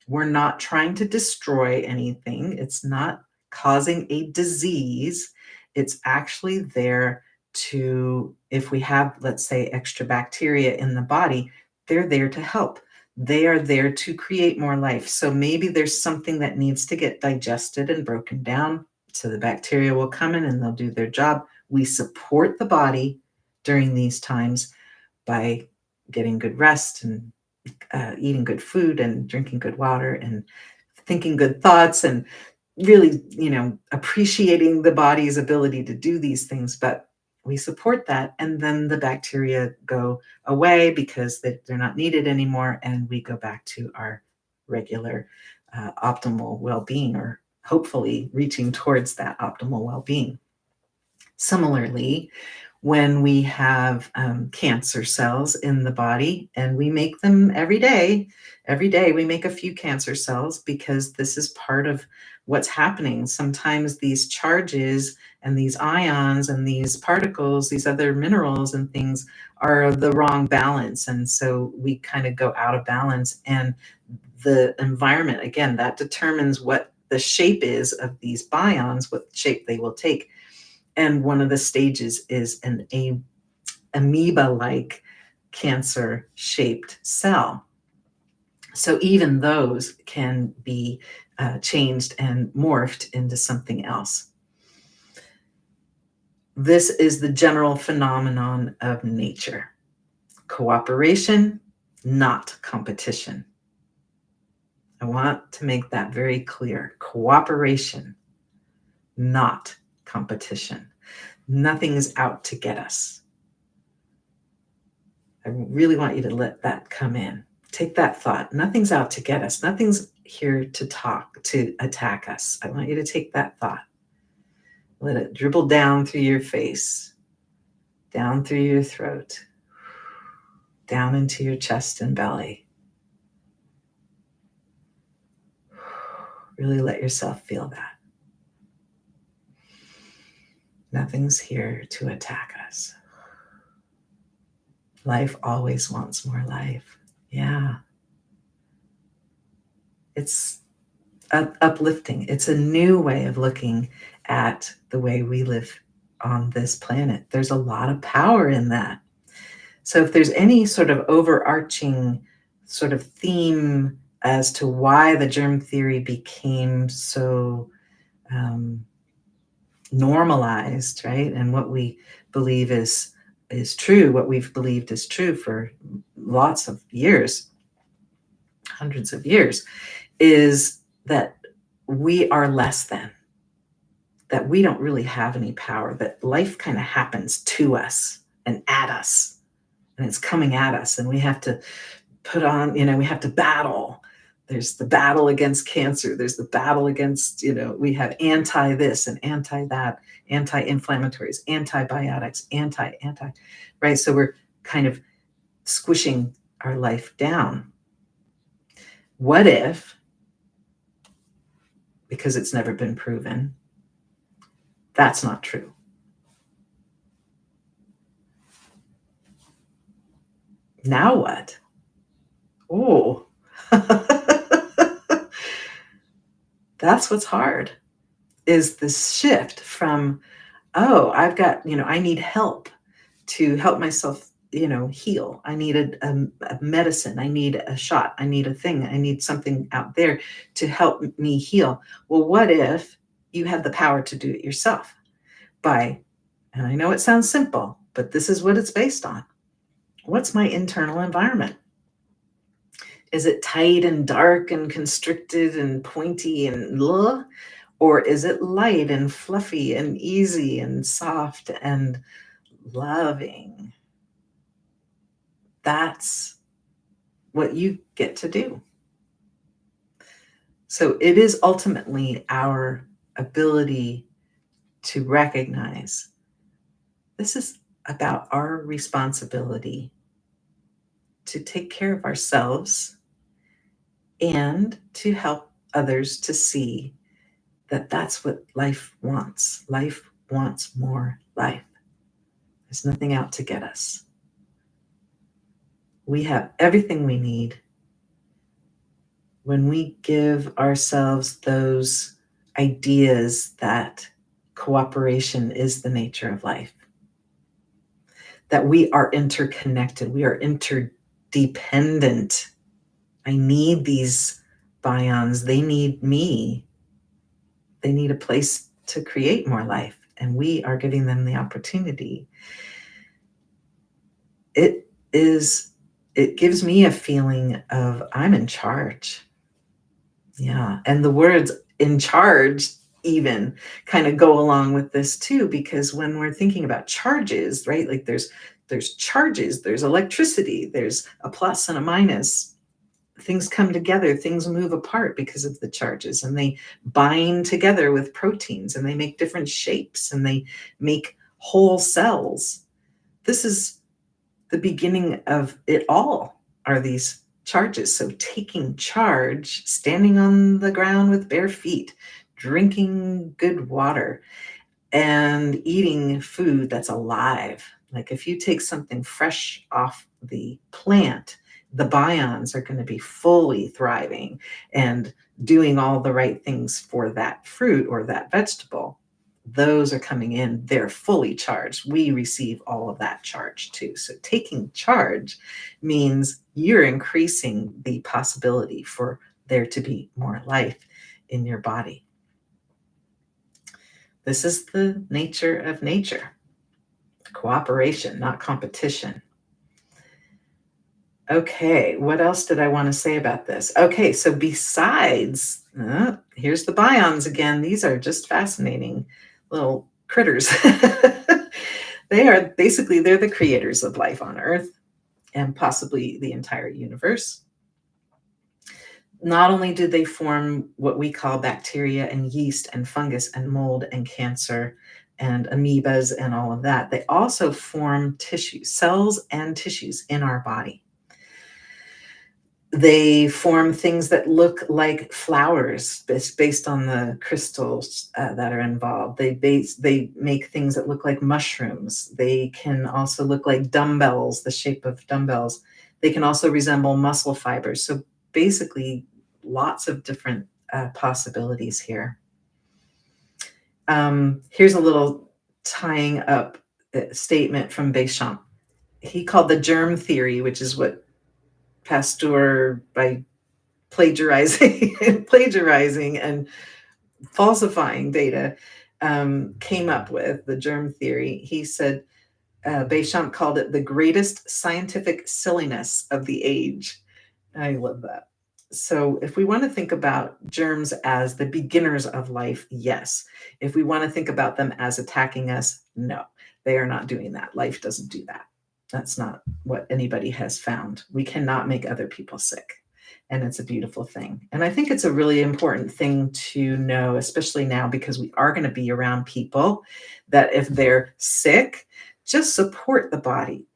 We're not trying to destroy anything. It's not causing a disease. It's actually there to, if we have, let's say, extra bacteria in the body, they're there to help. They are there to create more life. So maybe there's something that needs to get digested and broken down. So the bacteria will come in and they'll do their job. We support the body during these times by getting good rest and eating good food and drinking good water and thinking good thoughts and really, appreciating the body's ability to do these things. But we support that. And then the bacteria go away because they're not needed anymore. And we go back to our regular optimal well-being, or hopefully reaching towards that optimal well-being. Similarly, when we have cancer cells in the body, and we make them every day we make a few cancer cells because this is part of what's happening. Sometimes these charges and these ions and these particles, these other minerals and things, are the wrong balance. And so we kind of go out of balance. And the environment, again, that determines what the shape is of these bions, what shape they will take. And one of the stages is an amoeba-like cancer-shaped cell. So even those can be changed and morphed into something else. This is the general phenomenon of nature. Cooperation, not competition. I want to make that very clear. Cooperation, not competition. Nothing is out to get us. I really want you to let that come in. Take that thought. Nothing's out to get us. Nothing's here to attack us. I want you to take that thought. Let it dribble down through your face, down through your throat, down into your chest and belly. Really let yourself feel that. Nothing's here to attack us. Life always wants more life. Yeah. It's uplifting. It's a new way of looking at the way we live on this planet. There's a lot of power in that. So if there's any sort of overarching sort of theme as to why the germ theory became so normalized, right? And what we believe is true, what we've believed is true for lots of years, hundreds of years, is that we are less than, that we don't really have any power, that life kind of happens to us and at us, and it's coming at us, and we have to put on, we have to battle. There's the battle against cancer. There's the battle against, we have anti this and anti that, anti-inflammatories, antibiotics, anti, right? So we're kind of squishing our life down. What if, because it's never been proven, that's not true? Now what? Oh, that's what's hard, is this shift from, oh, I've got, I need help to help myself, heal. I need a medicine. I need a shot. I need a thing. I need something out there to help me heal. Well, what if you had the power to do it yourself by, and I know it sounds simple, but this is what it's based on. What's my internal environment? Is it tight and dark and constricted and pointy and blah? Or is it light and fluffy and easy and soft and loving? That's what you get to do. So it is ultimately our ability to recognize this is about our responsibility to take care of ourselves and to help others to see that that's what life wants. Life wants more life. There's nothing out to get us. We have everything we need when we give ourselves those ideas that cooperation is the nature of life, that we are interconnected, we are interdependent. I need these bions, they need me, they need a place to create more life, and we are giving them the opportunity. It gives me a feeling of I'm in charge. Yeah. And the words in charge even kind of go along with this too, because when we're thinking about charges, right? Like there's charges, there's electricity, there's a plus and a minus. Things come together, things move apart because of the charges, and they bind together with proteins, and they make different shapes, and they make whole cells. This is the beginning of it all, are these charges. So taking charge, standing on the ground with bare feet, drinking good water, and eating food that's alive. Like if you take something fresh off the plant, the bions are going to be fully thriving and doing all the right things for that fruit or that vegetable. Those are coming in, they're fully charged. We receive all of that charge too. So taking charge means you're increasing the possibility for there to be more life in your body. This is the nature of nature. Cooperation, not competition. Okay, what else did I want to say about this? Okay, so besides, here's the bions again. These are just fascinating little critters. They're the creators of life on Earth and possibly the entire universe. Not only do they form what we call bacteria and yeast and fungus and mold and cancer and amoebas and all of that, they also form tissue, cells and tissues in our body. They form things that look like flowers based on the crystals that are involved. They make things that look like mushrooms. They can also look like dumbbells, the shape of dumbbells. They can also resemble muscle fibers. So basically, lots of different possibilities here. Here's a little tying up statement from Bechamp. He called the germ theory, which is what Pasteur, by plagiarizing and falsifying data, came up with the germ theory. He said, Bechamp called it the greatest scientific silliness of the age. I love that. So if we want to think about germs as the beginners of life, yes. If we want to think about them as attacking us, no. They are not doing that. Life doesn't do that. That's not what anybody has found. We cannot make other people sick. And it's a beautiful thing. And I think it's a really important thing to know, especially now, because we are going to be around people that if they're sick, just support the body.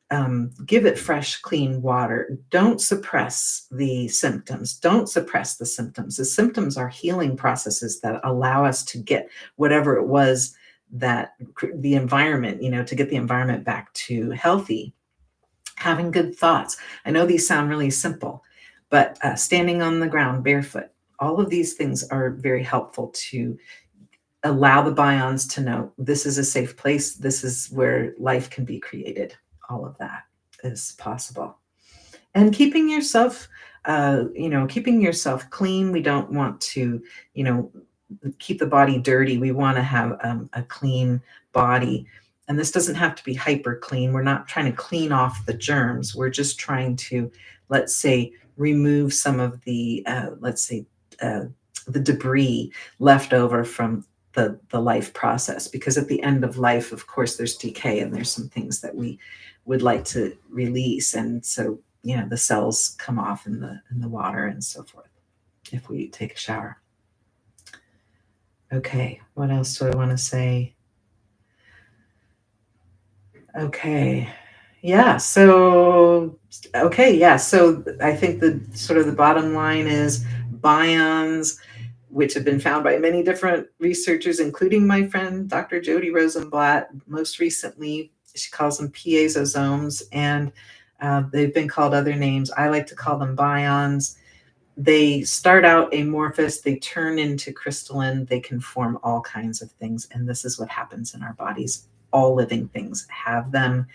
Give it fresh, clean water. Don't suppress the symptoms. Don't suppress the symptoms. The symptoms are healing processes that allow us to get whatever it was that the environment, to get the environment back to healthy. Having good thoughts. I know these sound really simple, but standing on the ground barefoot, all of these things are very helpful to allow the bions to know this is a safe place. This is where life can be created. All of that is possible. And keeping yourself, keeping yourself clean. We don't want to, keep the body dirty. We want to have a clean body. And this doesn't have to be hyper clean. We're not trying to clean off the germs. We're just trying to, let's say, remove some of the, the debris left over from the life process. Because at the end of life, of course, there's decay and there's some things that we would like to release. And so the cells come off in the water and so forth if we take a shower. Okay, what else do I want to say? Okay. Yeah, so so I think the sort of the bottom line is bions, which have been found by many different researchers, including my friend Dr. Jody Rosenblatt. Most recently, she calls them piezosomes, and they've been called other names. I like to call them bions. They start out amorphous, they turn into crystalline, they can form all kinds of things, and this is what happens in our bodies. All living things have them.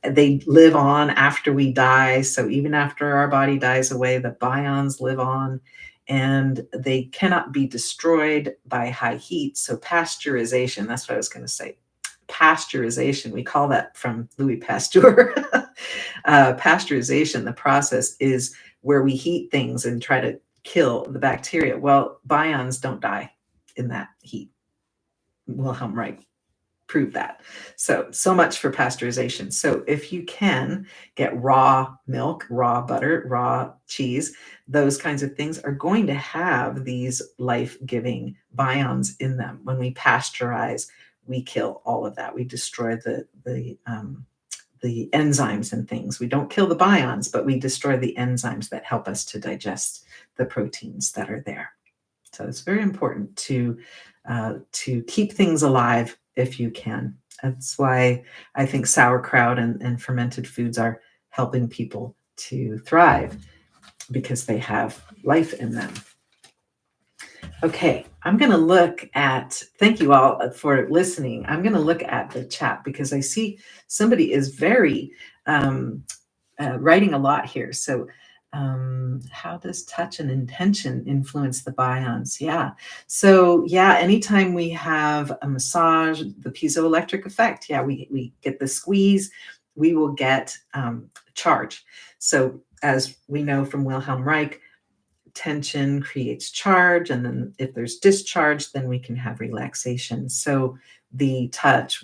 They live on after we die. So even after our body dies away, the bions live on, and they cannot be destroyed by high heat. So pasteurization, that's what I was going to say. Pasteurization, we call that from Louis Pasteur. Pasteurization, the process is where we heat things and try to kill the bacteria. Well, bions don't die in that heat. Wilhelm Reich prove that. So much for pasteurization. So if you can get raw milk, raw butter, raw cheese, those kinds of things are going to have these life-giving bions in them. When we pasteurize, we kill all of that. We destroy the enzymes and things. We don't kill the bions, but we destroy the enzymes that help us to digest the proteins that are there. So it's very important to keep things alive if you can. That's why I think sauerkraut and fermented foods are helping people to thrive, because they have life in them. Okay, I'm going to look at, thank you all for listening. I'm going to look at the chat because I see somebody is very writing a lot here. So how does touch and intention influence the bions? Yeah. So yeah, anytime we have a massage, the piezoelectric effect, yeah, we get the squeeze, we will get charge. So as we know from Wilhelm Reich, tension creates charge, and then if there's discharge, then we can have relaxation. So the touch,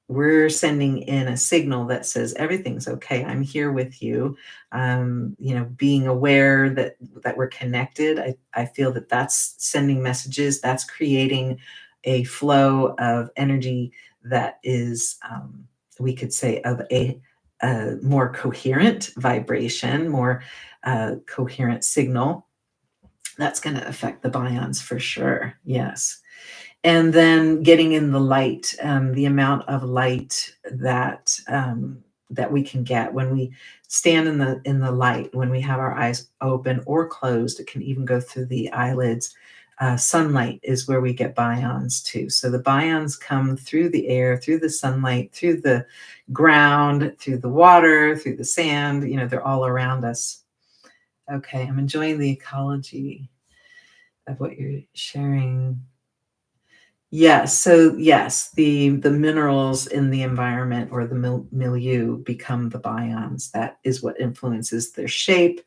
we're sending in a signal that says everything's okay. I'm here with you. Being aware that we're connected. I feel that that's sending messages. That's creating a flow of energy that is, we could say, of a more coherent vibration, more coherent signal. That's going to affect the bions for sure. Yes. And then getting in the light, the amount of light that we can get when we stand in the light, when we have our eyes open or closed. It can even go through the eyelids. Sunlight is where we get bions too. So the bions come through the air, through the sunlight, through the ground, through the water, through the sand. They're all around us. Okay, I'm enjoying the ecology of what you're sharing. Yes, so yes, the minerals in the environment or the milieu become the bions. That is what influences their shape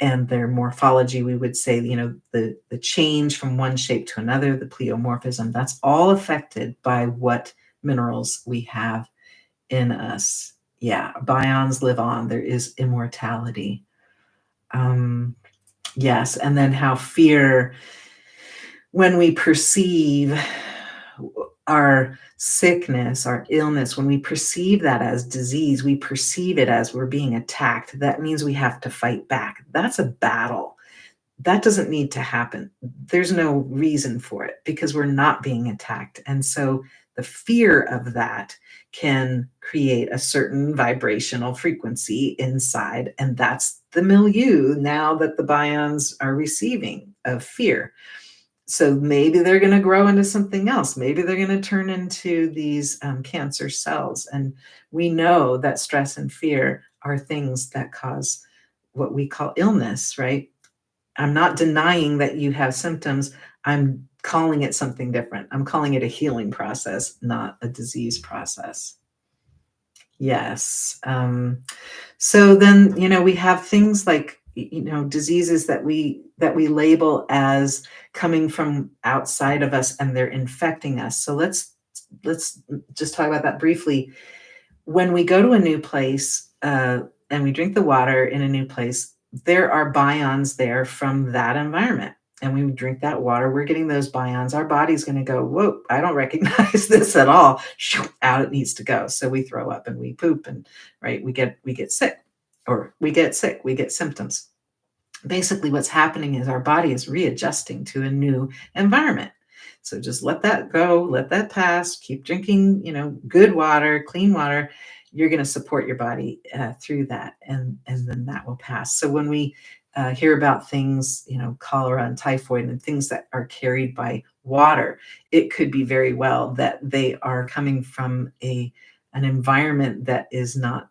and their morphology. We would say, the change from one shape to another, the pleomorphism, that's all affected by what minerals we have in us. Yeah, bions live on. There is immortality. Yes, and then how fear, when we perceive our sickness, our illness, when we perceive that as disease, we perceive it as we're being attacked. That means we have to fight back. That's a battle. That doesn't need to happen. There's no reason for it because we're not being attacked. And so the fear of that can create a certain vibrational frequency inside. And that's the milieu now that the bions are receiving of fear. So maybe they're going to grow into something else. Maybe they're going to turn into these cancer cells. And we know that stress and fear are things that cause what we call illness, right? I'm not denying that you have symptoms. I'm calling it something different. I'm calling it a healing process, not a disease process. Yes. So then, we have things like, diseases that we label as coming from outside of us and they're infecting us. So let's just talk about that briefly. When we go to a new place, and we drink the water in a new place, there are bions there from that environment. And when we drink that water, we're getting those bions. Our body's going to go, whoa, I don't recognize this at all. Shoo, out it needs to go. So we throw up and we poop, and right, we get sick, or we get sick, we get symptoms. Basically, what's happening is our body is readjusting to a new environment. So just let that go, let that pass, keep drinking, good water, clean water. You're going to support your body through that, and then that will pass. So when we hear about things, cholera and typhoid and things that are carried by water, it could be very well that they are coming from an environment that is not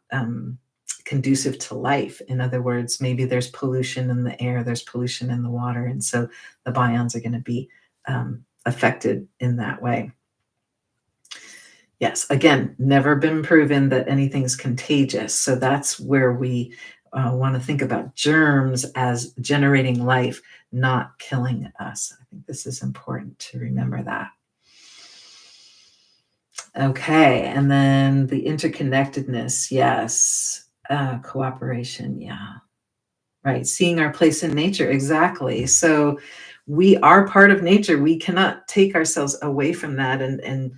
conducive to life. In other words, maybe there's pollution in the air, there's pollution in the water, and so the bions are going to be affected in that way. Yes, again, never been proven that anything's contagious. So that's where we want to think about germs as generating life, not killing us. I think this is important to remember that. Okay, and then the interconnectedness, yes. Cooperation, yeah. Right, seeing our place in nature, exactly. So we are part of nature. We cannot take ourselves away from that and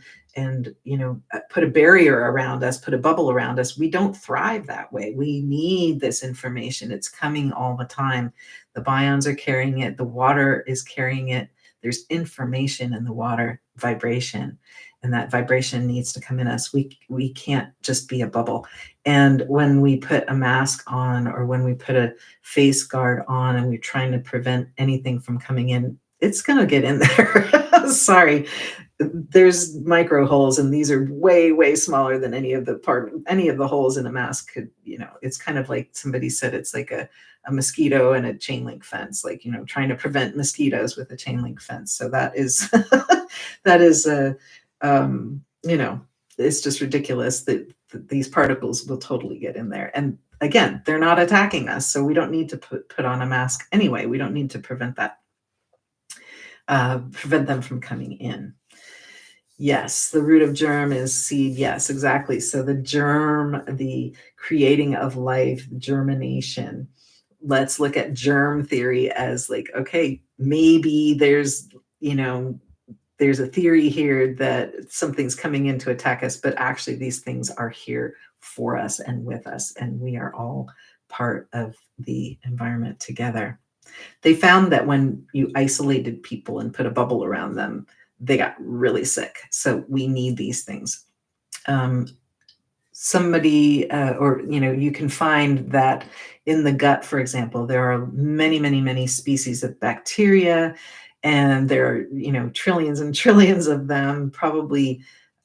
put a barrier around us, put a bubble around us. We don't thrive that way. We need this information. It's coming all the time. The bions are carrying it. The water is carrying it. There's information in the water, vibration, and that vibration needs to come in us. We can't just be a bubble. And when we put a mask on, or when we put a face guard on, and we're trying to prevent anything from coming in, it's going to get in there. Sorry. There's micro holes, and these are way, way smaller than any of the holes in a mask could, it's kind of like somebody said, it's like a mosquito and a chain link fence, like, trying to prevent mosquitoes with a chain link fence. So that is, that is it's just ridiculous that these particles will totally get in there. And again, they're not attacking us, so we don't need to put on a mask anyway. We don't need to prevent them from coming in. Yes, the root of germ is seed. Yes, exactly. So the germ, the creating of life, germination. Let's look at germ theory as like, okay, maybe there's a theory here that something's coming in to attack us, but actually these things are here for us and with us, and we are all part of the environment together. They found that when you isolated people and put a bubble around them, they got really sick. So we need these things. Somebody, you can find that in the gut, for example, there are many, many, many species of bacteria, and there are, trillions and trillions of them, probably,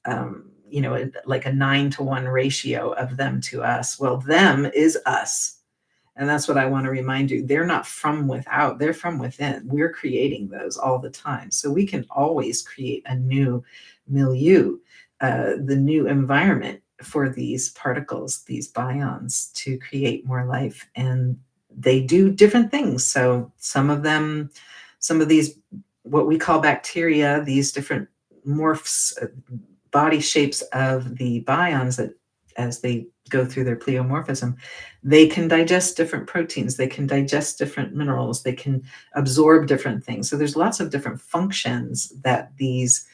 like a 9-to-1 ratio of them to us. Well, them is us. And that's what I want to remind you. They're not from without, they're from within. We're creating those all the time. So we can always create a new milieu, the new environment for these particles, these bions, to create more life. And they do different things. So some of these, what we call bacteria, these different morphs, body shapes of the bions, that as they go through their pleomorphism, they can digest different proteins, they can digest different minerals, they can absorb different things. So there's lots of different functions that these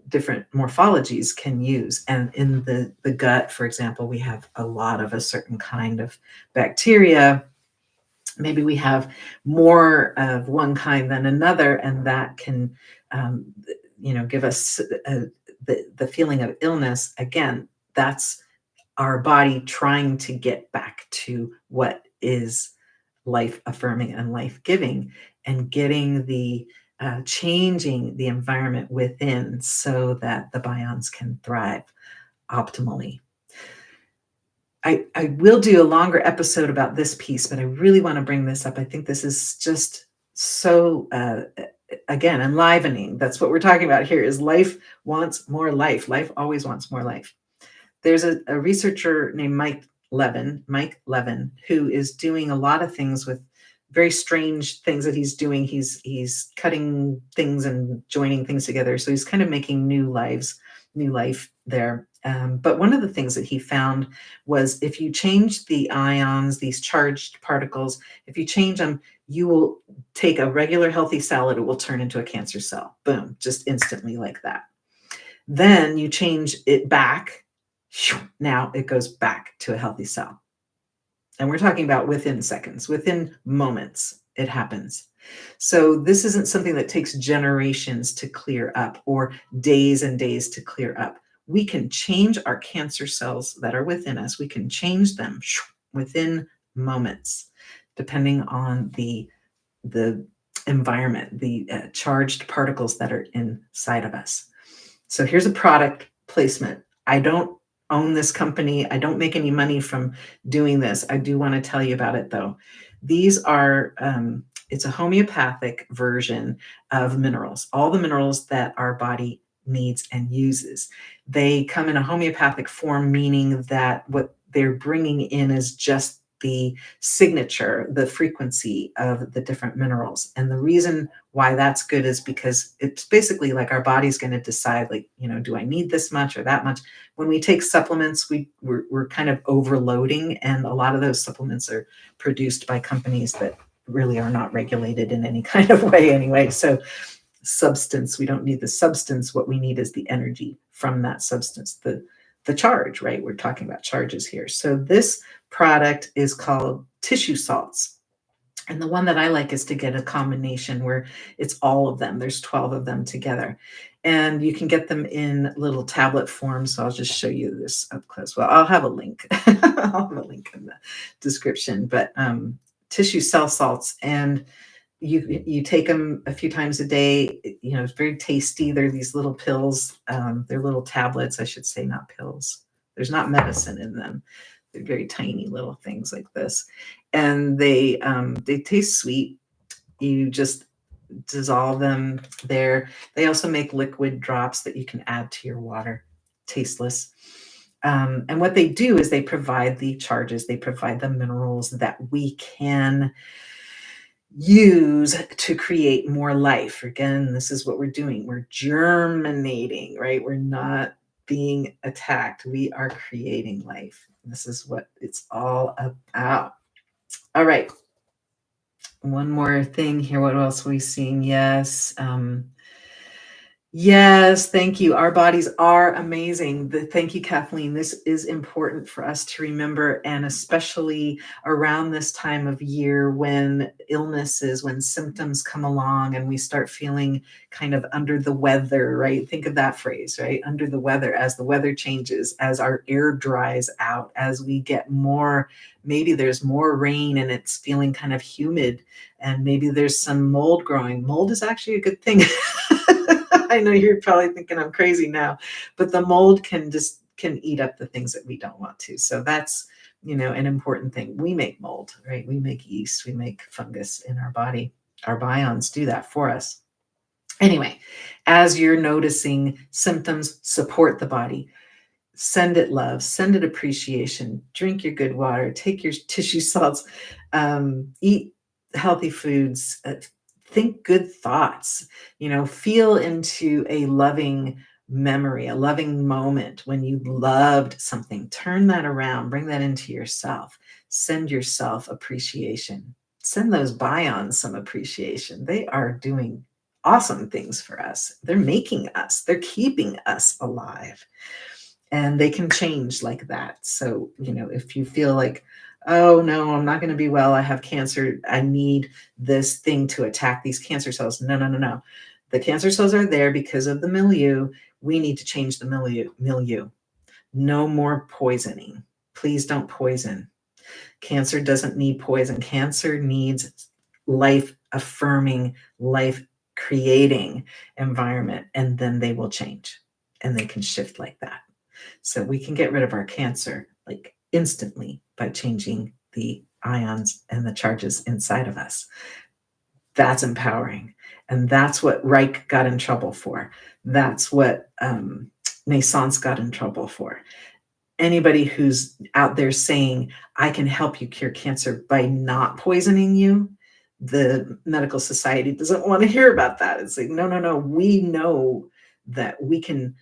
different morphologies can use. And in the gut, for example, we have a lot of a certain kind of bacteria. Maybe we have more of one kind than another, and that can give us the feeling of illness. Again, that's our body trying to get back to what is life affirming and life giving, and getting the changing the environment within so that the bions can thrive optimally. I will do a longer episode about this piece, but I really want to bring this up. I think this is just so, again, enlivening. That's what we're talking about here, is life wants more life. Life always wants more life. There's a researcher named Mike Levin, who is doing a lot of things with very strange things that he's doing. He's cutting things and joining things together. So he's kind of making new life there. But one of the things that he found was if you change the ions, these charged particles, if you change them, you will take a regular healthy cell, it will turn into a cancer cell. Boom, just instantly like that. Then you change it back. Now it goes back to a healthy cell. And we're talking about within seconds, within moments, it happens. So this isn't something that takes generations to clear up or days and days to clear up. We can change our cancer cells that are within us. We can change them within moments, depending on the environment, the charged particles that are inside of us. So here's a product placement. I don't own this company. I don't make any money from doing this. I do want to tell you about it though. These are, it's a homeopathic version of minerals, all the minerals that our body needs and uses. They come in a homeopathic form, meaning that what they're bringing in is just the signature, the frequency of the different minerals. And the reason why that's good is because it's basically like our body's going to decide, like, do I need this much or that much? When we take supplements, we're kind of overloading, and a lot of those supplements are produced by companies that really are not regulated in any kind of way anyway. So substance, we don't need the substance. What we need is the energy from that substance, the charge, right? We're talking about charges here. So this product is called tissue salts. And the one that I like is to get a combination where it's all of them. There's 12 of them together. And you can get them in little tablet form. So I'll just show you this up close. Well, I'll have a link. I'll have a link in the description. But tissue cell salts, and you take them a few times a day. It's very tasty. They're these little pills. They're little tablets, I should say, not pills. There's not medicine in them. They're very tiny little things like this. And they taste sweet. You just dissolve them there. They also make liquid drops that you can add to your water, tasteless. And what they do is they provide the charges, they provide the minerals that we can use to create more life. Again, this is what we're doing. We're germinating, right? We're not being attacked. We are creating life. This is what it's all about. All right. One more thing here. What else are we seeing? Yes. Yes, thank you. Our bodies are amazing. Thank you, Kathleen. This is important for us to remember, and especially around this time of year when illnesses, when symptoms come along and we start feeling kind of under the weather, right? Think of that phrase, right? Under the weather, as the weather changes, as our air dries out, as we get more, maybe there's more rain and it's feeling kind of humid, and maybe there's some mold growing. Mold is actually a good thing. I know you're probably thinking I'm crazy now, but the mold can eat up the things that we don't want to. So that's, an important thing. We make mold, right? We make yeast, we make fungus in our body. Our Bions do that for us. Anyway, as you're noticing symptoms, support the body. Send it love, send it appreciation, drink your good water, take your tissue salts, eat healthy foods, think good thoughts, feel into a loving memory, a loving moment when you loved something. Turn that around, bring that into yourself. Send yourself appreciation. Send those Bions some appreciation. They are doing awesome things for us. They're making us, they're keeping us alive. And they can change like that. So, if you feel like, oh no, I'm not going to be well, I have cancer, I need this thing to attack these cancer cells. No. The cancer cells are there because of the milieu. We need to change the milieu. No more poisoning. Please don't poison. Cancer doesn't need poison. Cancer needs life-affirming, life-creating environment, and then they will change, and they can shift like that. So we can get rid of our cancer like instantly by changing the ions and the charges inside of us. That's empowering. And that's what Reich got in trouble for. That's what Naessens got in trouble for. Anybody who's out there saying, I can help you cure cancer by not poisoning you, the medical society doesn't want to hear about that. It's like, no. We know that we can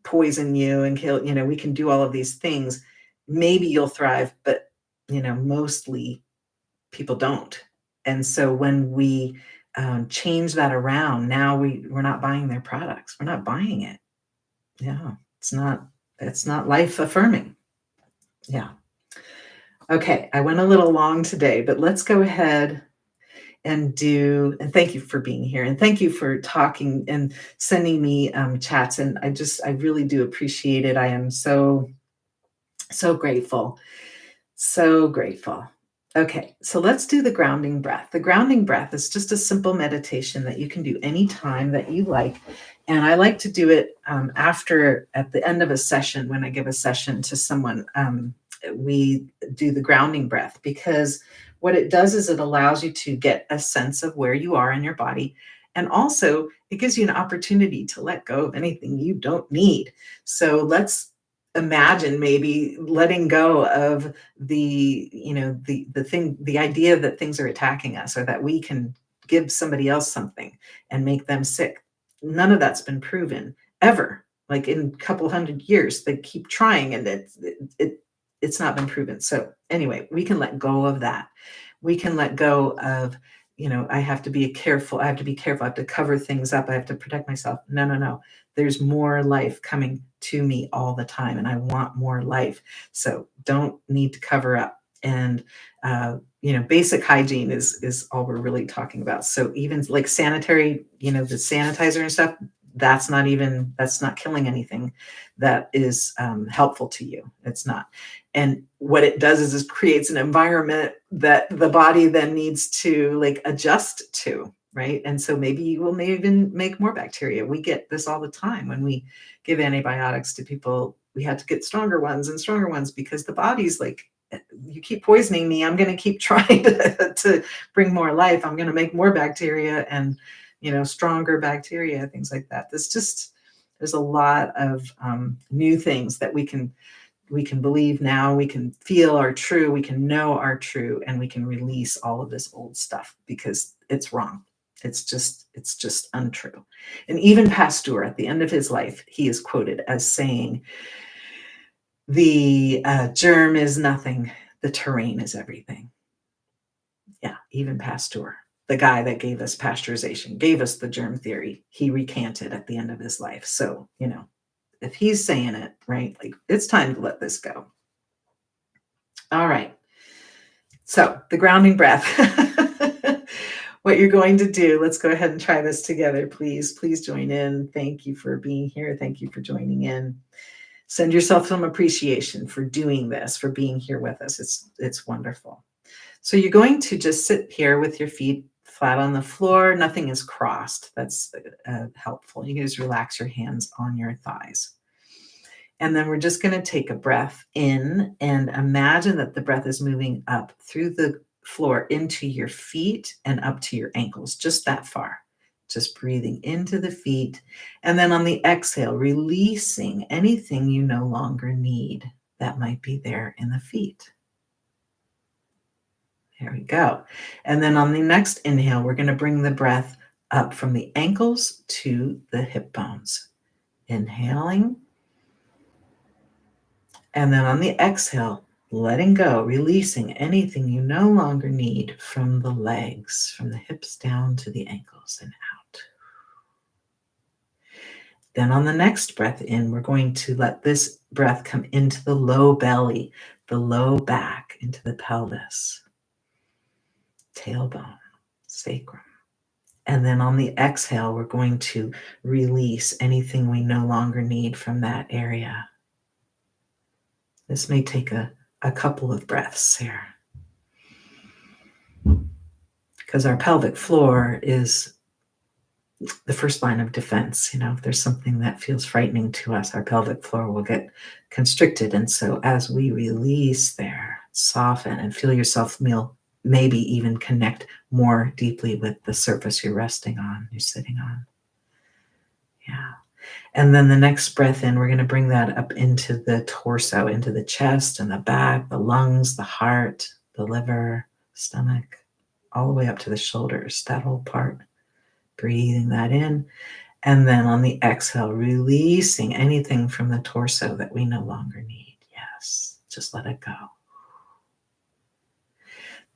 poison you and kill, we can do all of these things. Maybe you'll thrive, but, mostly people don't. And so when we change that around, now we're not buying their products. We're not buying it. Yeah, it's not life affirming. Yeah. Okay, I went a little long today, but let's go ahead and thank you for being here, and thank you for talking and sending me chats. And I really do appreciate it. I am so, so grateful. So grateful. Okay, so let's do the grounding breath. The grounding breath is just a simple meditation that you can do anytime that you like. And I like to do it at the end of a session. When I give a session to someone, we do the grounding breath, because what it does is it allows you to get a sense of where you are in your body. And also, it gives you an opportunity to let go of anything you don't need. So let's imagine maybe letting go of the idea that things are attacking us, or that we can give somebody else something and make them sick. None of that's been proven ever. Like in a couple hundred years, they keep trying, and it's not been proven. So anyway, we can let go of that. We can let go of, I have to be careful. I have to cover things up. I have to protect myself. No. There's more life coming to me all the time, and I want more life. So don't need to cover up. And basic hygiene is all we're really talking about. So even like sanitary, the sanitizer and stuff, that's not killing anything that is helpful to you. It's not. And what it does is it creates an environment that the body then needs to like adjust to, right? And so maybe you will even make more bacteria. We get this all the time when we give antibiotics to people. We had to get stronger ones and stronger ones, because the body's like, you keep poisoning me, I'm going to keep trying to bring more life. I'm going to make more bacteria and, stronger bacteria, things like that. There's a lot of new things that we can believe now, we can feel are true, we can know are true, and we can release all of this old stuff because it's wrong. It's just untrue. And even Pasteur, at the end of his life, he is quoted as saying, the germ is nothing, the terrain is everything. Yeah, even Pasteur, the guy that gave us pasteurization, gave us the germ theory, he recanted at the end of his life. So, if he's saying it, right, like it's time to let this go. All right. So the grounding breath, what you're going to do, let's go ahead and try this together, please. Please join in. Thank you for being here. Thank you for joining in. Send yourself some appreciation for doing this, for being here with us. It's wonderful. So you're going to just sit here with your feet flat on the floor. Nothing is crossed. That's helpful. You can just relax your hands on your thighs. And then we're just going to take a breath in and imagine that the breath is moving up through the floor into your feet and up to your ankles, just that far. Just breathing into the feet. And then on the exhale, releasing anything you no longer need that might be there in the feet. There we go. And then on the next inhale, we're going to bring the breath up from the ankles to the hip bones. Inhaling. And then on the exhale, letting go, releasing anything you no longer need from the legs, from the hips down to the ankles and out. Then on the next breath in, we're going to let this breath come into the low belly, the low back, into the pelvis, tailbone, sacrum. And then on the exhale, we're going to release anything we no longer need from that area. This may take a couple of breaths here, because our pelvic floor is the first line of defense. If there's something that feels frightening to us, our pelvic floor will get constricted. And so as we release there, soften and feel yourself maybe even connect more deeply with the surface you're resting on, you're sitting on. Yeah. And then the next breath in, we're going to bring that up into the torso, into the chest and the back, the lungs, the heart, the liver, stomach, all the way up to the shoulders, that whole part. Breathing that in. And then on the exhale, releasing anything from the torso that we no longer need. Yes, just let it go.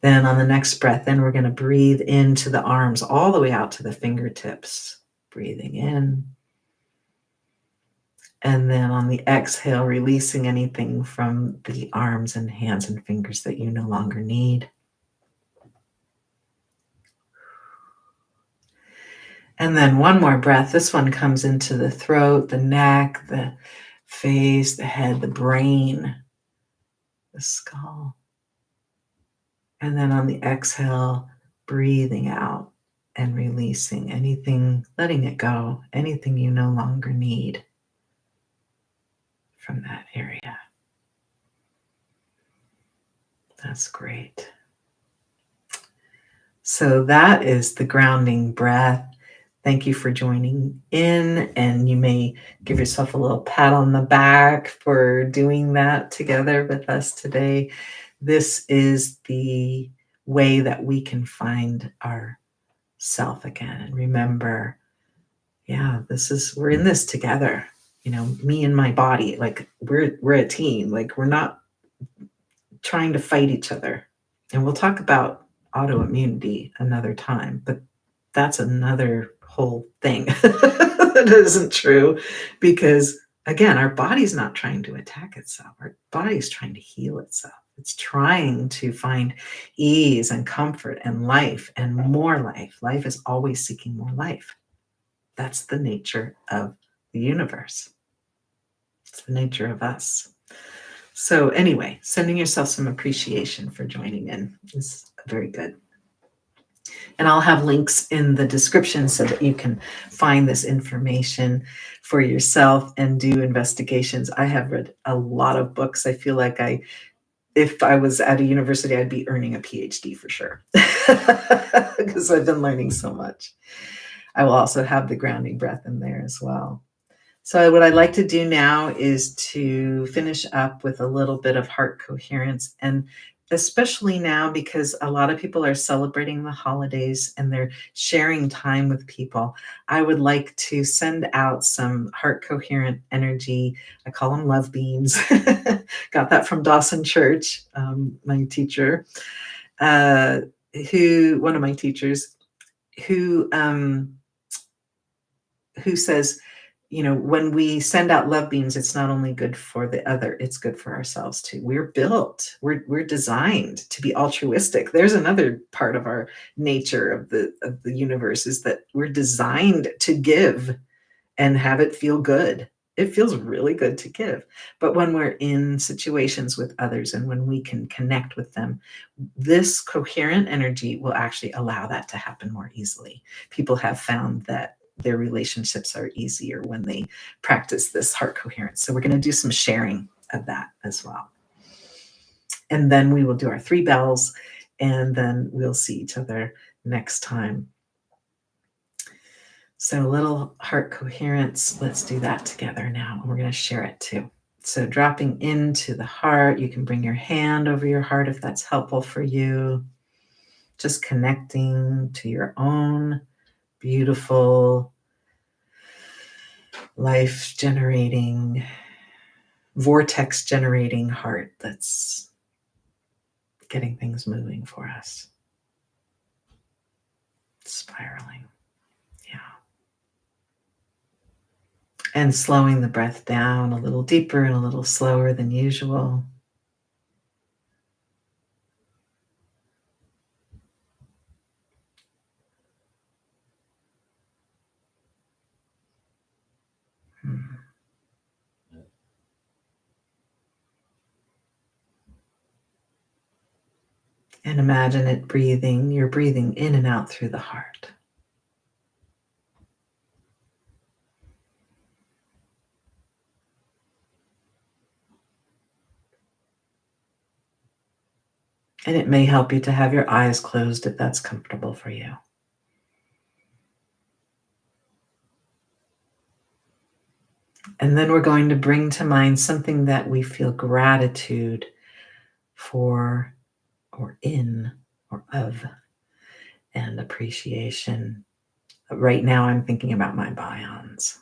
Then on the next breath in, we're going to breathe into the arms all the way out to the fingertips. Breathing in. And then on the exhale, releasing anything from the arms and hands and fingers that you no longer need. And then one more breath. This one comes into the throat, the neck, the face, the head, the brain, the skull. And then on the exhale, breathing out and releasing anything, letting it go, anything you no longer need from that area. That's great. So that is the grounding breath. Thank you for joining in, and you may give yourself a little pat on the back for doing that together with us today. This is the way that we can find our self again and remember, yeah, we're in this together. Me and my body, like we're a team. Like we're not trying to fight each other. And we'll talk about autoimmunity another time, but that's another whole thing that isn't true, because again, our body's not trying to attack itself. Our body's trying to heal itself. It's trying to find ease and comfort and life and more life. Life is always seeking more life. That's the nature of the universe. It's the nature of us. So anyway, sending yourself some appreciation for joining in is very good. And I'll have links in the description so that you can find this information for yourself and do investigations. I have read a lot of books. I feel like if I was at a university, I'd be earning a PhD for sure, because I've been learning so much. I will also have the grounding breath in there as well. So what I'd like to do now is to finish up with a little bit of heart coherence, and especially now because a lot of people are celebrating the holidays and they're sharing time with people. I would like to send out some heart coherent energy. I call them love beans. Got that from Dawson Church, my teacher, one of my teachers, who says, when we send out love beams, it's not only good for the other, it's good for ourselves too. We're designed to be altruistic. There's another part of our nature of the universe, is that we're designed to give and have it feel good. It feels really good to give. But when we're in situations with others and when we can connect with them, this coherent energy will actually allow that to happen more easily. People have found that their relationships are easier when they practice this heart coherence. So we're going to do some sharing of that as well. And then we will do our 3 bells, and then we'll see each other next time. So a little heart coherence. Let's do that together now. We're going to share it too. So dropping into the heart, you can bring your hand over your heart if that's helpful for you. Just connecting to your own beautiful, life-generating, vortex-generating heart that's getting things moving for us. Spiraling. Yeah. And slowing the breath down a little deeper and a little slower than usual. And imagine you're breathing in and out through the heart. And it may help you to have your eyes closed if that's comfortable for you. And then we're going to bring to mind something that we feel gratitude for, or in, or of, and appreciation But right now I'm thinking about my bions.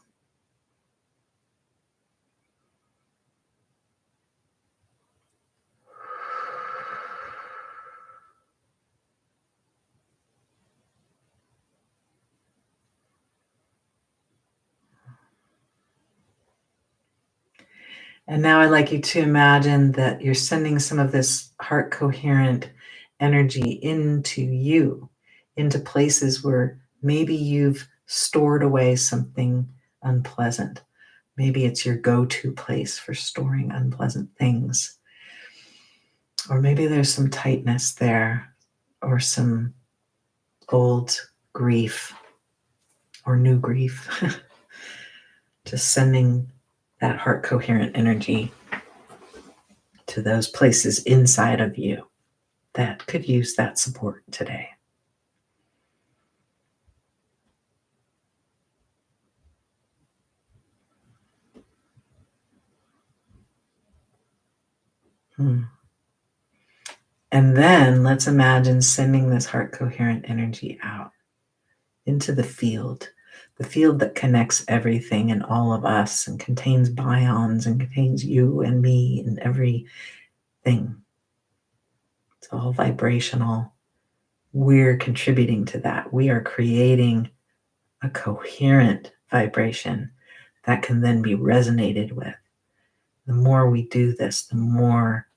And now I'd like you to imagine that you're sending some of this heart coherent energy into you, into places where maybe you've stored away something unpleasant. Maybe it's your go-to place for storing unpleasant things. Or maybe there's some tightness there, or some old grief, or new grief. Just sending that heart coherent energy to those places inside of you that could use that support today. And then let's imagine sending this heart coherent energy out into the field that connects everything and all of us and contains bions and contains you and me and everything. It's all vibrational. We're contributing to that. We are creating a coherent vibration that can then be resonated with. The more we do this, the more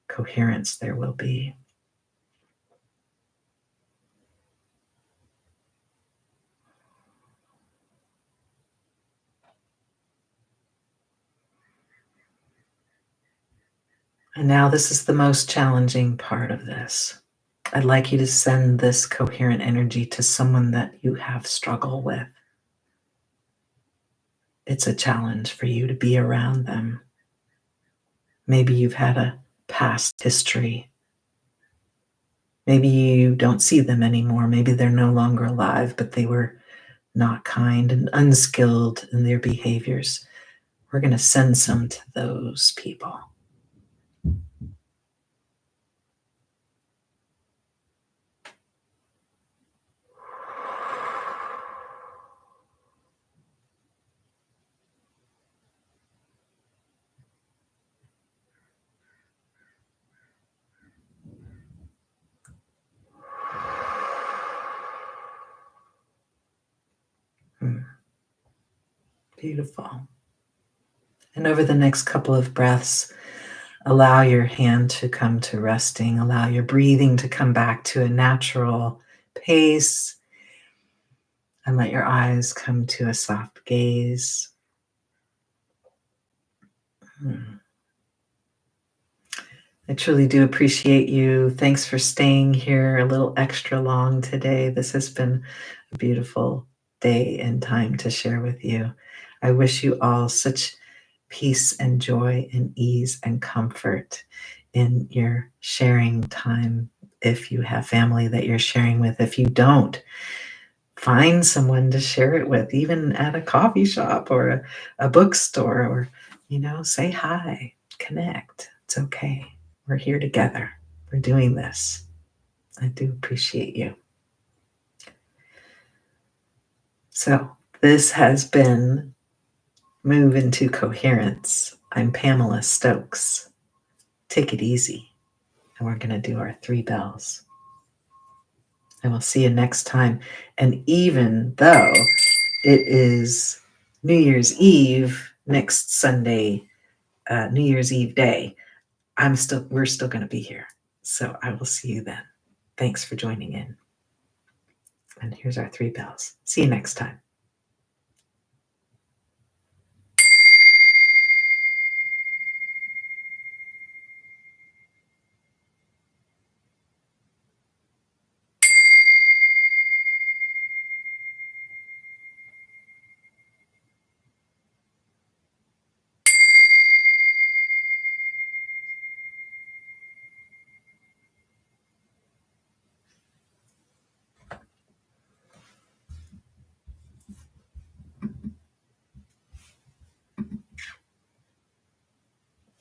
coherence there will be. And now this is the most challenging part of this. I'd like you to send this coherent energy to someone that you have struggled with. It's a challenge for you to be around them. Maybe you've had a past history. Maybe you don't see them anymore. Maybe they're no longer alive, but they were not kind and unskilled in their behaviors. We're going to send some to those people. Beautiful. And over the next couple of breaths, allow your hand to come to resting. Allow your breathing to come back to a natural pace. And let your eyes come to a soft gaze. I truly do appreciate you. Thanks for staying here a little extra long today. This has been a beautiful day and time to share with you. I wish you all such peace and joy and ease and comfort in your sharing time. If you have family that you're sharing with, if you don't, find someone to share it with, even at a coffee shop or a bookstore, or, say hi, connect. It's okay. We're here together. We're doing this. I do appreciate you. So this has been Move Into Coherence. I'm Pamela Stokes. Take it easy. And we're going to do our 3 bells. And we'll see you next time. And even though it is New Year's Eve next Sunday, New Year's Eve day, we're still going to be here. So I will see you then. Thanks for joining in. And here's our 3 bells. See you next time.